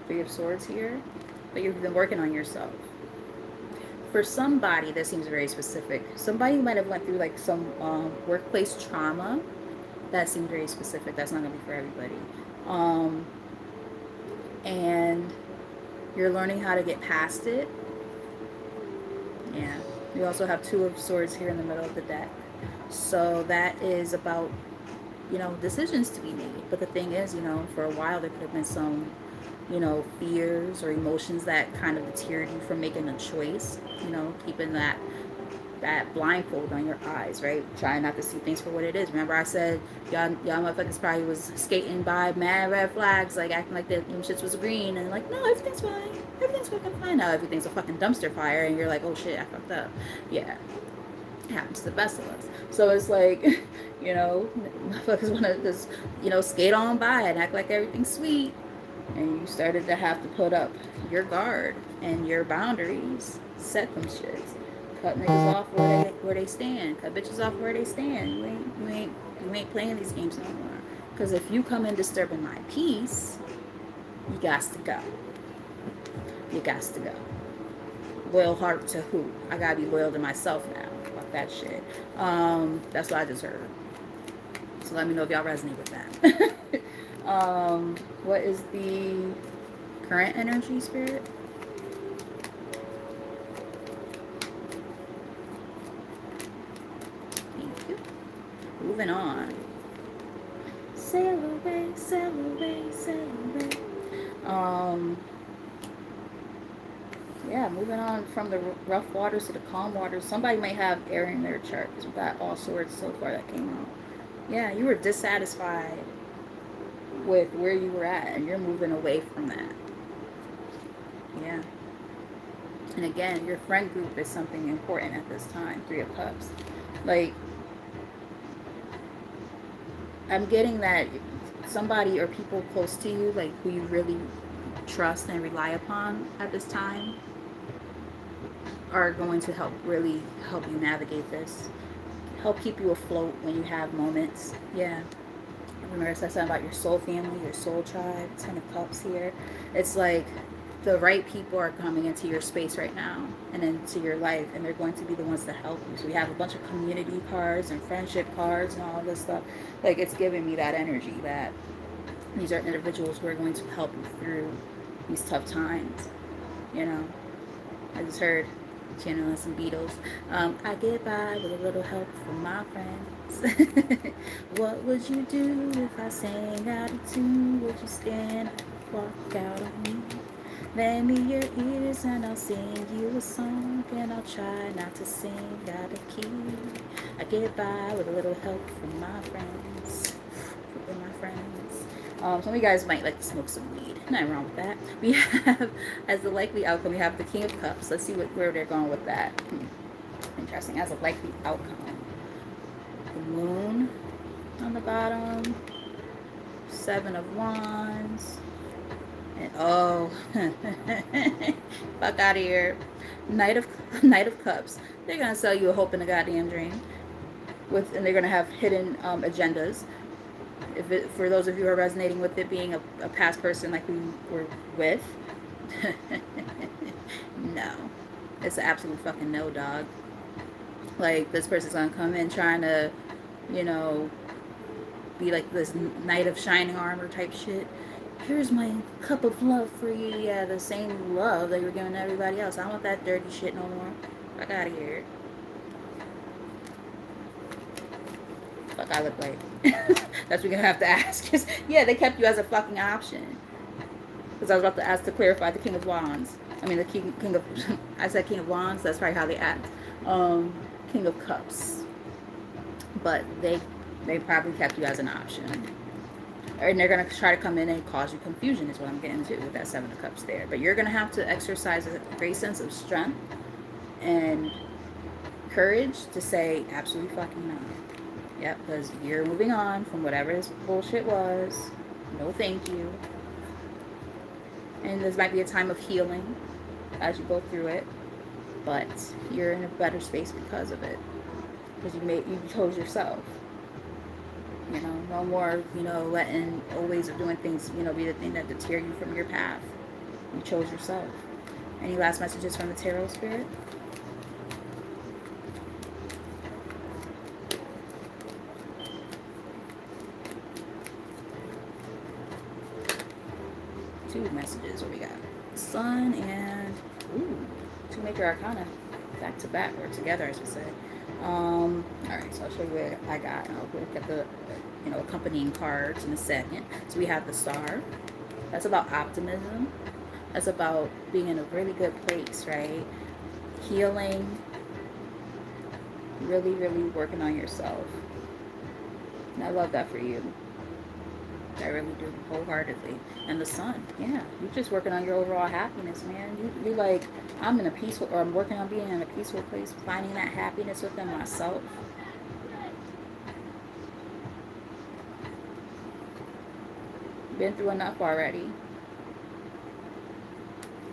3 of Swords here. But you've been working on yourself. For somebody, that seems very specific. Somebody might have went through like some workplace trauma. That seems very specific. That's not going to be for everybody. And you're learning how to get past it. Yeah. We also have 2 of Swords here in the middle of the deck. So that is about, you know, decisions to be made. But the thing is, you know, for a while there could have been some, you know, fears or emotions that kind of deterred you from making a choice, you know, keeping that blindfold on your eyes, right? Trying not to see things for what it is. Remember I said y'all motherfuckers probably was skating by mad red flags, like acting like them shits was green, and like, no, everything's fine. Everything's fucking fine. Now everything's a fucking dumpster fire, and you're like, oh shit, I fucked up. Yeah. happens to the best of us. So it's like, motherfuckers want to just, skate on by and act like everything's sweet. And you started to have to put up your guard and your boundaries, set them shits. Cut niggas off where they stand. Cut bitches off where they stand. You ain't playing these games no more. Because if you come in disturbing my peace, you got to go. You got to go. Loyal heart to who? I gotta be loyal to myself now. Fuck that shit. That's what I just heard. So let me know if y'all resonate with that. What is the current energy, Spirit? Thank you. Moving on. Sail away, sail away, sail away. Yeah, moving on from the rough waters to the calm waters. Somebody might have air in their chart because we got all swords so far that came out. Yeah, you were dissatisfied with where you were at and you're moving away from that. Yeah. And again, your friend group is something important at this time. 3 of Cups. Like, I'm getting that somebody or people close to you, like who you really trust and rely upon at this time, are going to really help you navigate this. Help keep you afloat when you have moments. Yeah. Remember I said something about your soul family, your soul tribe, 10 of Cups here. It's like the right people are coming into your space right now and into your life, and they're going to be the ones to help you. So we have a bunch of community cards and friendship cards and all this stuff. Like, it's giving me that energy that these are individuals who are going to help you through these tough times. I just heard channeling some Beatles. I get by with a little help from my friends. What would you do if I sang out of tune? Would you stand, walk out on me? Lend me your ears and I'll sing you a song, and I'll try not to sing out of key. I get by with a little help from my friends. From my friends. Some of you guys might like to smoke some weed. Nothing wrong with that. We have, as the likely outcome, we have the King of Cups. Let's see where they're going with that. Interesting. As a likely outcome. The Moon on the bottom. 7 of Wands. And fuck out of here. Knight of Cups. They're gonna sell you a hope in a goddamn dream. And they're gonna have hidden agendas. For those of you who are resonating with it being a past person like we were with, no. It's an absolute fucking no, dog. Like, this person's gonna come in trying to, be like this knight of shining armor type shit. Here's my cup of love for you. Yeah, the same love that you're giving everybody else. I don't want that dirty shit no more. Fuck out of here. Fuck I look like. That's what we're gonna have to ask. Yeah, they kept you as a fucking option. Because I was about to ask to clarify the King of Wands. I mean, the King of... I said King of Wands. That's probably how they act. King of Cups. But they probably kept you as an option. And they're going to try to come in and cause you confusion is what I'm getting to with that 7 of Cups there. But you're going to have to exercise a great sense of strength and courage to say absolutely fucking no. Yep, because you're moving on from whatever this bullshit was. No thank you. And this might be a time of healing as you go through it. But you're in a better space because of it. Because you chose yourself. No more, letting old ways of doing things, be the thing that deter you from your path. You chose yourself. Any last messages from the Tarot Spirit? Two messages. What we got? Sun and 2 Major Arcana. Back to back, or together, I should say. Alright, so I'll show you what I got. I'll look at the accompanying cards in a second. So we have the Star. That's about optimism. That's about being in a really good place, right? Healing. Really, really working on yourself. And I love that for you. I really do, wholeheartedly. And the sun, yeah. You're just working on your overall happiness, man. You like, I'm in a peaceful, or I'm working on being in a peaceful place, finding that happiness within myself. Been through enough already.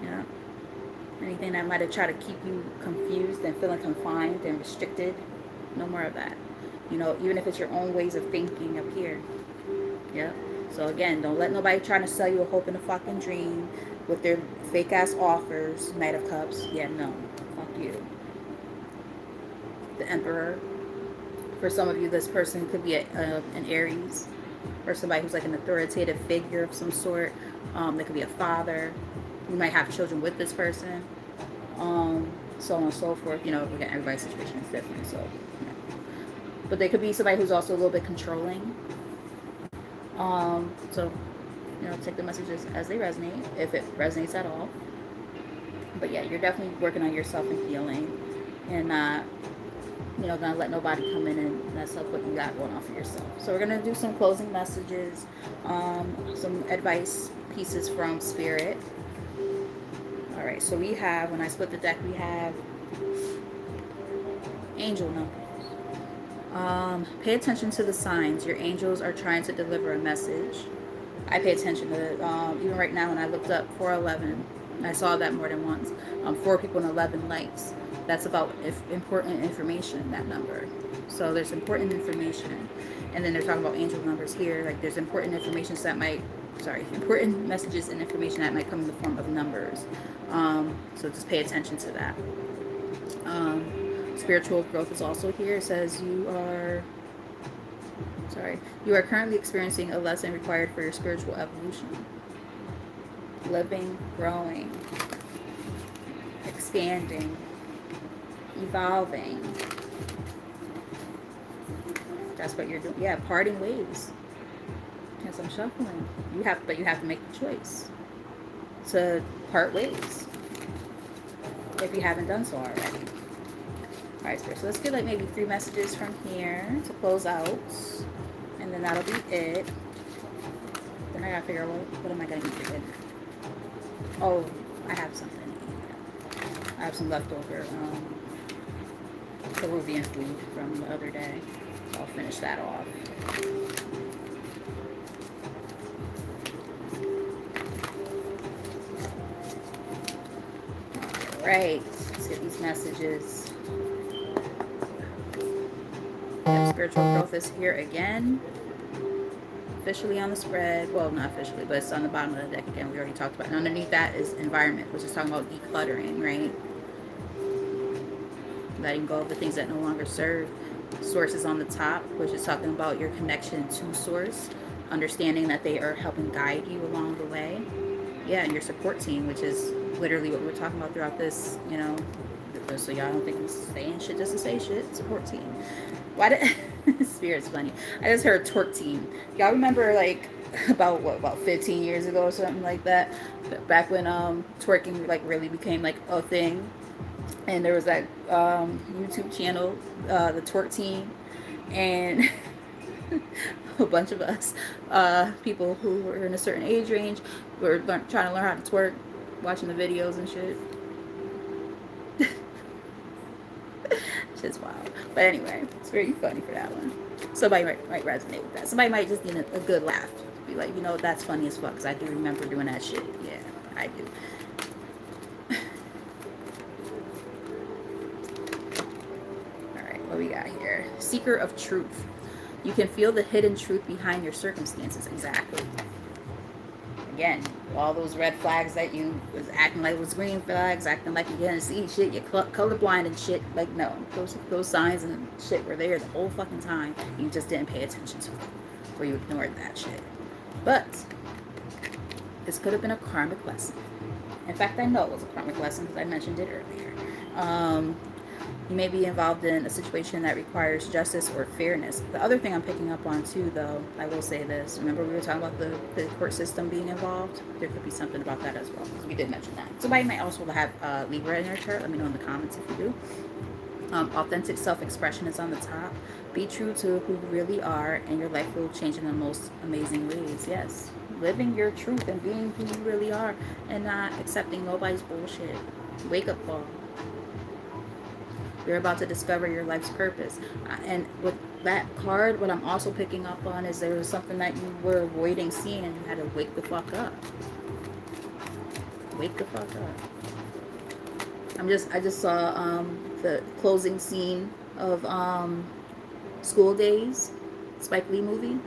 Yeah. Anything that might have tried to keep you confused and feeling confined and restricted, no more of that. You know, even if it's your own ways of thinking up here. Yeah. So again, don't let nobody trying to sell you a hope and a fucking dream with their fake ass offers. Knight of Cups. Yeah, no. Fuck you. The Emperor. For some of you, this person could be an Aries, or somebody who's like an authoritative figure of some sort. They could be a father. You might have children with this person. So on and so forth. You know, again, everybody's situation is different. So, yeah. But they could be somebody who's also a little bit controlling. So, you know, take the messages as they resonate, if it resonates at all. But yeah, you're definitely working on yourself and healing, and not, you know, gonna let nobody come in and mess up what you got going on for yourself. So we're gonna do some closing messages, some advice pieces from Spirit. All right, so we have, when I split the deck, we have angel numbers. Pay attention to the signs. Your angels are trying to deliver a message. I pay attention to it. Even right now, when I looked up 411, I saw that more than once. 4 people and 11 lights. That's about important information, that number. So there's important information. And then they're talking about angel numbers here. Like there's important information that might, important messages and information that might come in the form of numbers. So just pay attention to that. Spiritual growth is also here. It says you are currently experiencing a lesson required for your spiritual evolution. Living, growing, expanding, evolving. That's what you're doing. Yeah, parting ways. Yes, I'm shuffling. But you have to make the choice to part ways if you haven't done so already. Alright, so let's get like maybe 3 messages from here to close out. And then that'll be it. Then I gotta figure out what am I gonna eat for dinner. Oh, I have something to eat. I have some leftover Peruvian food from the other day. So I'll finish that off. Alright, let's get these messages. Spiritual growth is here again. Officially on the spread. Well, not officially, but it's on the bottom of the deck again. We already talked about it. And underneath that is environment, which is talking about decluttering, right? Letting go of the things that no longer serve. Source is on the top, which is talking about your connection to source. Understanding that they are helping guide you along the way. Yeah, and your support team, which is literally what we're talking about throughout this, you know. So y'all don't think I'm saying shit just to say shit. Support team. Why did Spirit's funny? I just heard twerk team. Y'all remember like about 15 years ago or something like that? Back when twerking like really became like a thing, and there was that YouTube channel, the twerk team, and a bunch of us people who were in a certain age range were trying to learn how to twerk, watching the videos and shit. Shit's wild. But anyway, it's very funny for that one. Somebody might resonate with that. Somebody might just need a good laugh. Be like, you know, that's funny as fuck, because I do remember doing that shit. Yeah, I do. Alright, what we got here? Seeker of truth. You can feel the hidden truth behind your circumstances. Exactly. Again, all those red flags that you was acting like was green flags, acting like you didn't see shit, you're colorblind and shit. Like, no, those signs and shit were there the whole fucking time. You just didn't pay attention to them, or you ignored that shit. But this could have been a karmic lesson. In fact, I know it was a karmic lesson because I mentioned it earlier. You may be involved in a situation that requires justice or fairness. The other thing I'm picking up on too, though, I will say this. Remember we were talking about the court system being involved? There could be something about that as well, because we did mention that. Somebody might also have Libra in their chart. Let me know in the comments if you do. Authentic self-expression is on the top. Be true to who you really are, and your life will change in the most amazing ways. Yes, living your truth and being who you really are, and not accepting nobody's bullshit. Wake up call. You're about to discover your life's purpose. And with that card, what I'm also picking up on is there was something that you were avoiding seeing, and you had to wake the fuck up. Wake the fuck up. I just saw the closing scene of School Days, Spike Lee movie.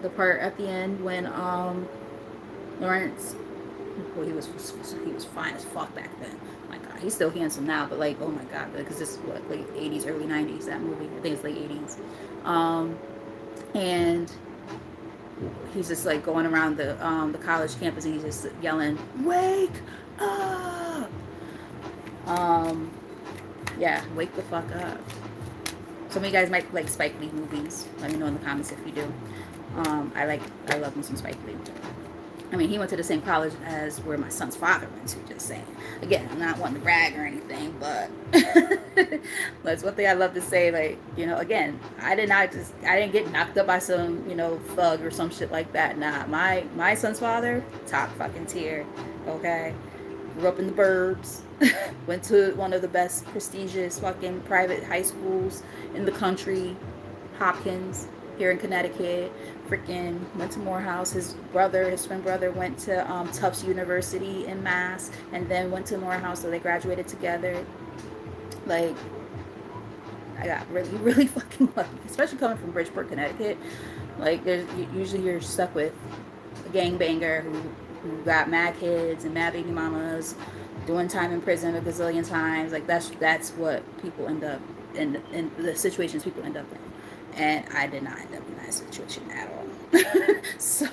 The part at the end when Lawrence, well, he was fine as fuck back then. My God, he's still handsome now, but like, oh my God, because this is what, late '80s, early '90s, that movie. I think it's late '80s. And he's just like going around the college campus, and he's just yelling, "Wake up!" Yeah, wake the fuck up. Some of you guys might like Spike Lee movies. Let me know in the comments if you do. I love me some Spike Lee. I mean, he went to the same college as where my son's father went to, just saying. Again, I'm not wanting to brag or anything, but that's one thing I love to say. Like, you know, again, I didn't get knocked up by some, you know, thug or some shit like that. Nah, my son's father, top fucking tier, okay? Grew up in the burbs, went to one of the best prestigious fucking private high schools in the country, Hopkins, here in Connecticut. Freaking went to Morehouse. His twin brother, went to Tufts University in Mass, and then went to Morehouse, so they graduated together. Like, I got really, really fucking lucky, especially coming from Bridgeport, Connecticut. Like, usually you're stuck with a gangbanger who got mad kids and mad baby mamas, doing time in prison a gazillion times. Like, that's what people end up in the situations people end up in. And I did not end up in that situation at all. So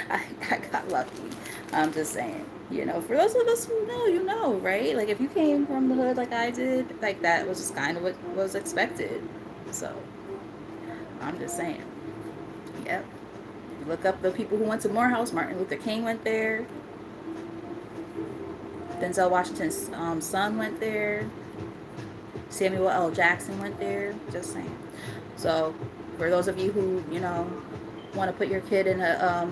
I got lucky. I'm just saying, you know, for those of us who know, you know, right? Like, if you came from the hood like I did, like, that was just kind of what was expected. So I'm just saying. Yep. You look up the people who went to Morehouse. Martin Luther King went there. Denzel Washington's son went there. Samuel L. Jackson went there. Just saying. So, for those of you who, you know, want to put your kid in a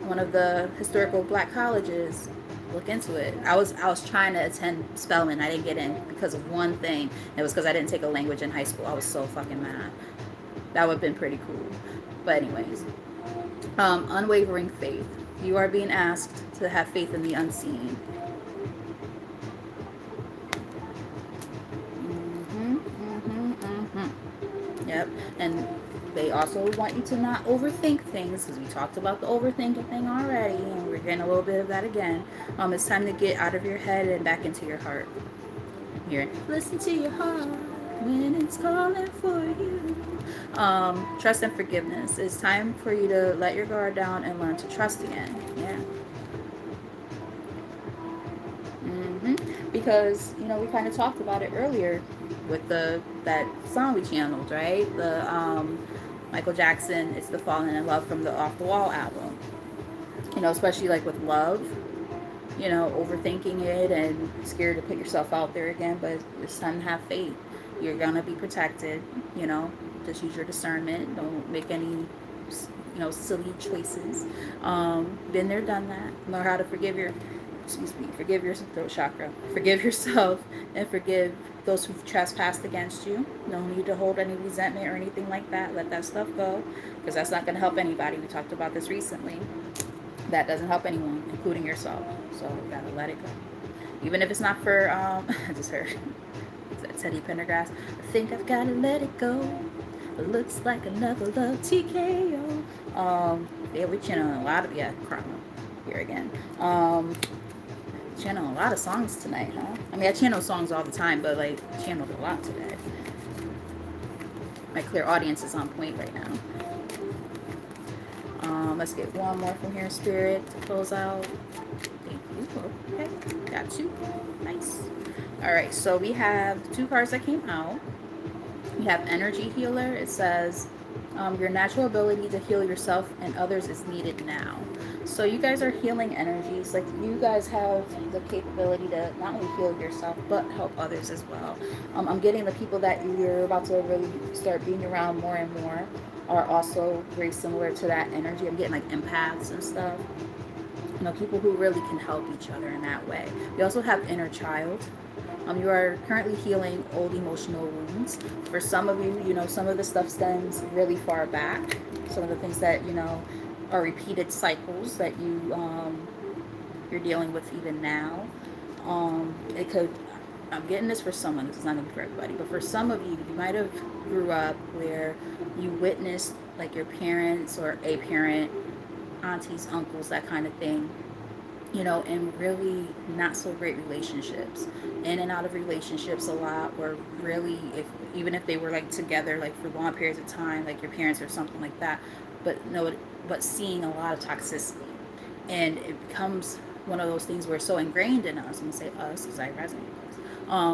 one of the historical black colleges, look into it. I was trying to attend Spelman. I didn't get in because of one thing. It was because I didn't take a language in high school. I was so fucking mad. That would have been pretty cool. But anyways, unwavering faith. You are being asked to have faith in the unseen. Yep. And they also want you to not overthink things, because we talked about the overthinking thing already, and we're getting a little bit of that again. It's time to get out of your head and back into your heart. Here, listen to your heart when it's calling for you. Trust and forgiveness. It's time for you to let your guard down and learn to trust again. Yeah. Because, you know, we kind of talked about it earlier with that song we channeled, right? The Michael Jackson, It's the Falling in Love, from the Off the Wall album. You know, especially like with love, you know, overthinking it and scared to put yourself out there again, but it's time to have faith. You're gonna be protected, you know. Just use your discernment. Don't make any, you know, silly choices. Been there, done that. Learn how to forgive your throat chakra. Forgive yourself and forgive those who've trespassed against you. No need to hold any resentment or anything like that. Let that stuff go, because that's not going to help anybody. We talked about this recently. That doesn't help anyone, including yourself. So you gotta let it go. Even if it's not for, I just heard, is that Teddy Pendergrass? I think I've gotta let it go. It looks like another love TKO. Yeah, we're channeling a lot of, Karma here again. Channeling a lot of songs tonight, huh? I mean, I channel songs all the time, but like, channeled a lot today. My clear audience is on point right now. Let's get one more from here, Spirit, to close out. Thank you. Okay, got you. Nice. All right, so we have 2 cards that came out. We have Energy Healer. It says, your natural ability to heal yourself and others is needed now. So you guys are healing energies. Like you guys have the capability to not only heal yourself but help others as well. I'm getting the people that you're about to really start being around more and more are also very similar to that energy. I'm getting like empaths and stuff. You know, people who really can help each other in that way. We also have inner child. You are currently healing old emotional wounds. For some of you, you know, some of the stuff stems really far back. Some of the things that, you know, are repeated cycles that you're dealing with even now. It could, I'm getting this for someone, this is not going to be for everybody, but for some of you, you might have grew up where you witnessed like your parents or a parent, aunties, uncles, that kind of thing, you know, in really not so great relationships, in and out of relationships a lot, or really, if even if they were like together like for long periods of time, like your parents or something like that, but no, but seeing a lot of toxicity, and it becomes one of those things where it's so ingrained in us. I'm gonna say us because I resonate with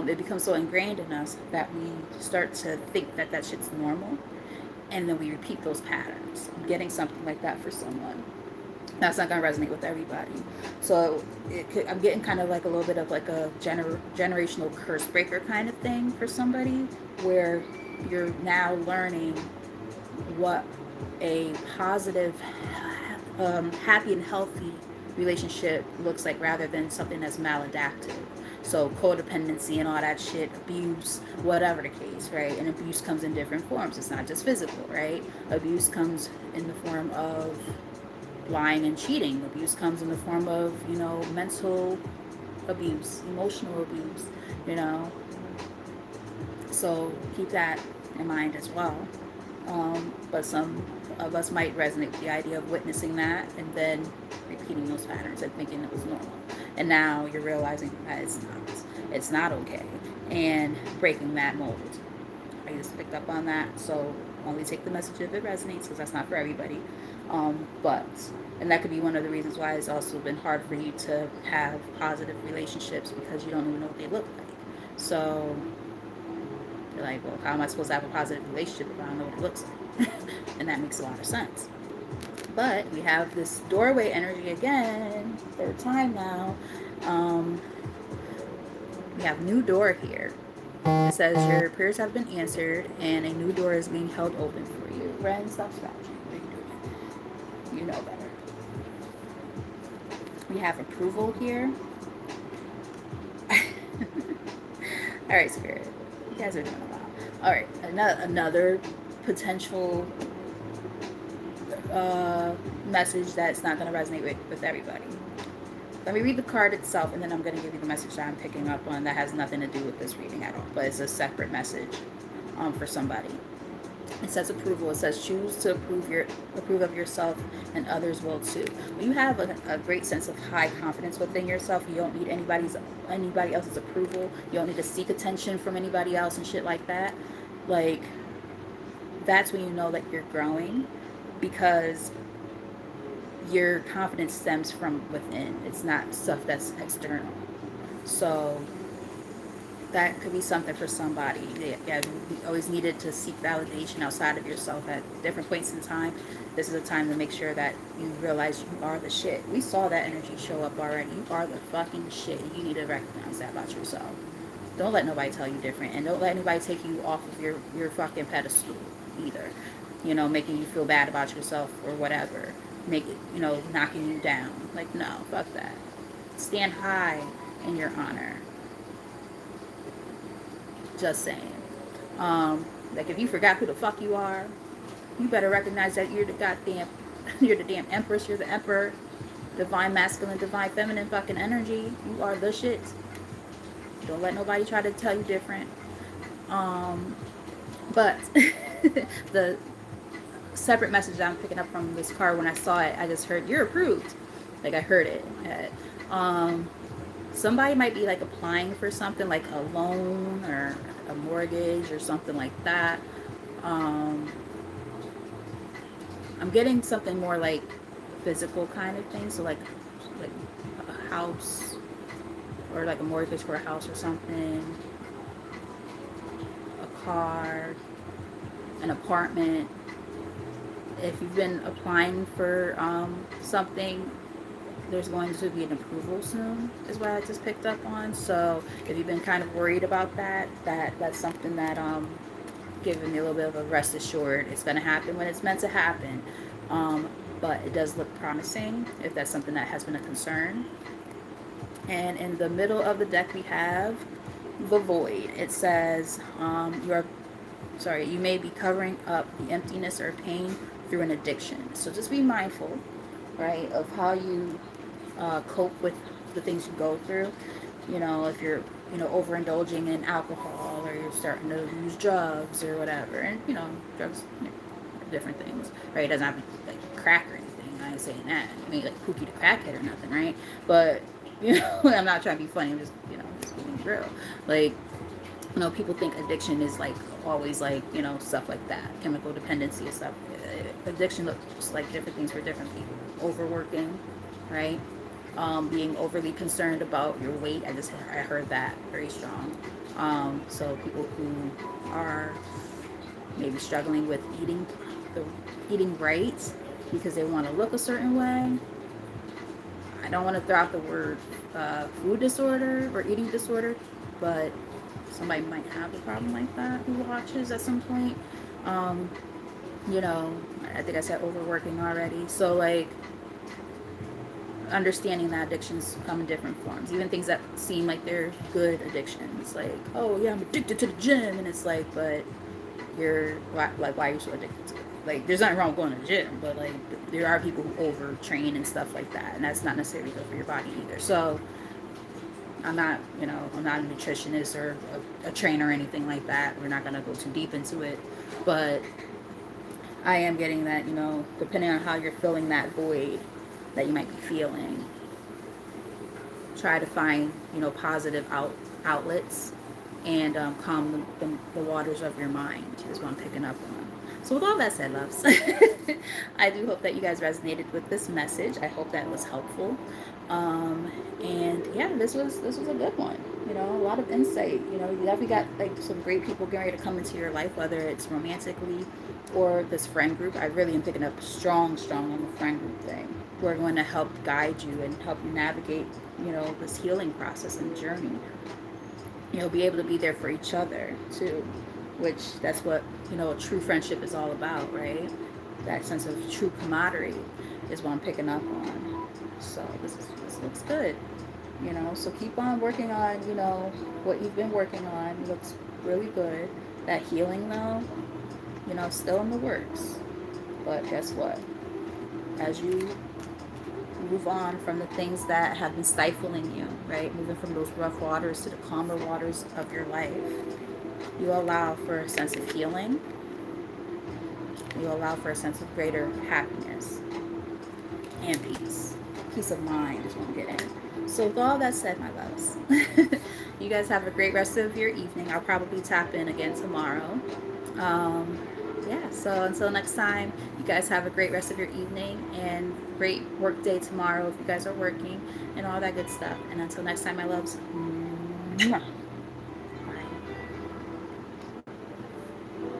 this. It becomes so ingrained in us that we start to think that that shit's normal, and then we repeat those patterns. I'm getting something like that for someone. That's not going to resonate with everybody. So I'm getting kind of like a little bit of like a generational curse breaker kind of thing for somebody, where you're now learning what a positive, happy and healthy relationship looks like, rather than something that's maladaptive. So codependency and all that shit, abuse, whatever the case, right? And abuse comes in different forms. It's not just physical, right? Abuse comes in the form of lying and cheating. Abuse comes in the form of, you know, mental abuse, emotional abuse, you know. So keep that in mind as well. But some of us might resonate with the idea of witnessing that and then repeating those patterns and thinking it was normal. And now you're realizing that it's not. It's not okay. And breaking that mold. I just picked up on that. So only take the message if it resonates, because that's not for everybody. But and that could be one of the reasons why it's also been hard for you to have positive relationships, because you don't even know what they look like. So you're like, well, how am I supposed to have a positive relationship if I don't know what it looks like? And that makes a lot of sense. But we have this doorway energy again, third time now. Um, we have new door here. It says your prayers have been answered and a new door is being held open for you. Ren, stop scratching. What are you doing? You know better. We have approval here. All right, Spirit. You guys are doing a lot. All right, another potential message that's not going to resonate with everybody. Let me read the card itself, and then I'm going to give you the message that I'm picking up on that has nothing to do with this reading at all, but it's a separate message for somebody. It says approval. It says choose to approve of yourself, and others will too. When you have a great sense of high confidence within yourself, you don't need anybody else's approval. You don't need to seek attention from anybody else and shit like that. Like, that's when you know that you're growing, because your confidence stems from within. It's not stuff that's external. So that could be something for somebody. Yeah, you always needed to seek validation outside of yourself at different points in time. This is a time to make sure that you realize you are the shit. We saw that energy show up already. You are the fucking shit. You need to recognize that about yourself. Don't let nobody tell you different, and don't let anybody take you off of your fucking pedestal either. You know, making you feel bad about yourself or whatever. Make it, you know, knocking you down. Like, no, fuck that. Stand high in your honor. Just saying. Like, if you forgot who the fuck you are, you better recognize that you're the goddamn, you're the damn empress, you're the emperor, divine masculine, divine feminine fucking energy. You are the shit. Don't let nobody try to tell you different. But the separate message that I'm picking up from this card, when I saw it, I just heard, you're approved. Like, I heard it. Somebody might be like applying for something like a loan or a mortgage or something like that. I'm getting something more like physical kind of thing. So like a house, or like a mortgage for a house or something, a car, an apartment. If you've been applying for something there's going to be an approval soon, is what I just picked up on. So if you've been kind of worried about that's something that giving me a little bit of a rest assured. It's going to happen when it's meant to happen. Um, but it does look promising if that's something that has been a concern. And in the middle of the deck, we have the void. It says, you may be covering up the emptiness or pain through an addiction. So just be mindful, right, of how you cope with the things you go through. You know, if you're, overindulging in alcohol, or you're starting to use drugs or whatever. And, drugs, are different things, right? It doesn't have to be like crack or anything. I ain't saying that. I mean, like Pookie the crackhead or nothing, right? But, I'm not trying to be funny. I'm just, just being real. Like, people think addiction is like always like, stuff like that, chemical dependency and stuff. Addiction looks like different things for different people. Overworking, right? Being overly concerned about your weight. I heard that very strong. So people who are maybe struggling with eating right because they want to look a certain way. I don't want to throw out the word food disorder or eating disorder, but somebody might have a problem like that who watches at some point. I think I said overworking already. So like understanding that addictions come in different forms, even things that seem like they're good addictions, like, oh yeah, I'm addicted to the gym, and it's like, but why are you so addicted to it? Like, there's nothing wrong with going to the gym, but like there are people who overtrain and stuff like that, and that's not necessarily good for your body either. So I'm not a nutritionist or a trainer or anything like that. We're not going to go too deep into it. But I am getting that, depending on how you're filling that void that you might be feeling, try to find, positive outlets and calm the waters of your mind is what I'm picking up on. So with all that said, loves, I do hope that you guys resonated with this message. I hope that was helpful. And yeah, this was a good one. A lot of insight. You definitely got like some great people getting ready to come into your life, whether it's romantically or this friend group. I really am picking up strong on the friend group thing. Who are going to help guide you and help you navigate, this healing process and journey. Be able to be there for each other too, which that's what, a true friendship is all about, right? That sense of true camaraderie is what I'm picking up on. So this looks good, so keep on working on, what you've been working on. It looks really good. That healing though, still in the works. But guess what? As you move on from the things that have been stifling you, right? Moving from those rough waters to the calmer waters of your life, you allow for a sense of healing. You allow for a sense of greater happiness and peace. Peace of mind is what I'm getting. So with all that said, my loves, you guys have a great rest of your evening. I'll probably tap in again tomorrow. So until next time, you guys have a great rest of your evening and great work day tomorrow if you guys are working and all that good stuff. And until next time, my loves, mwah.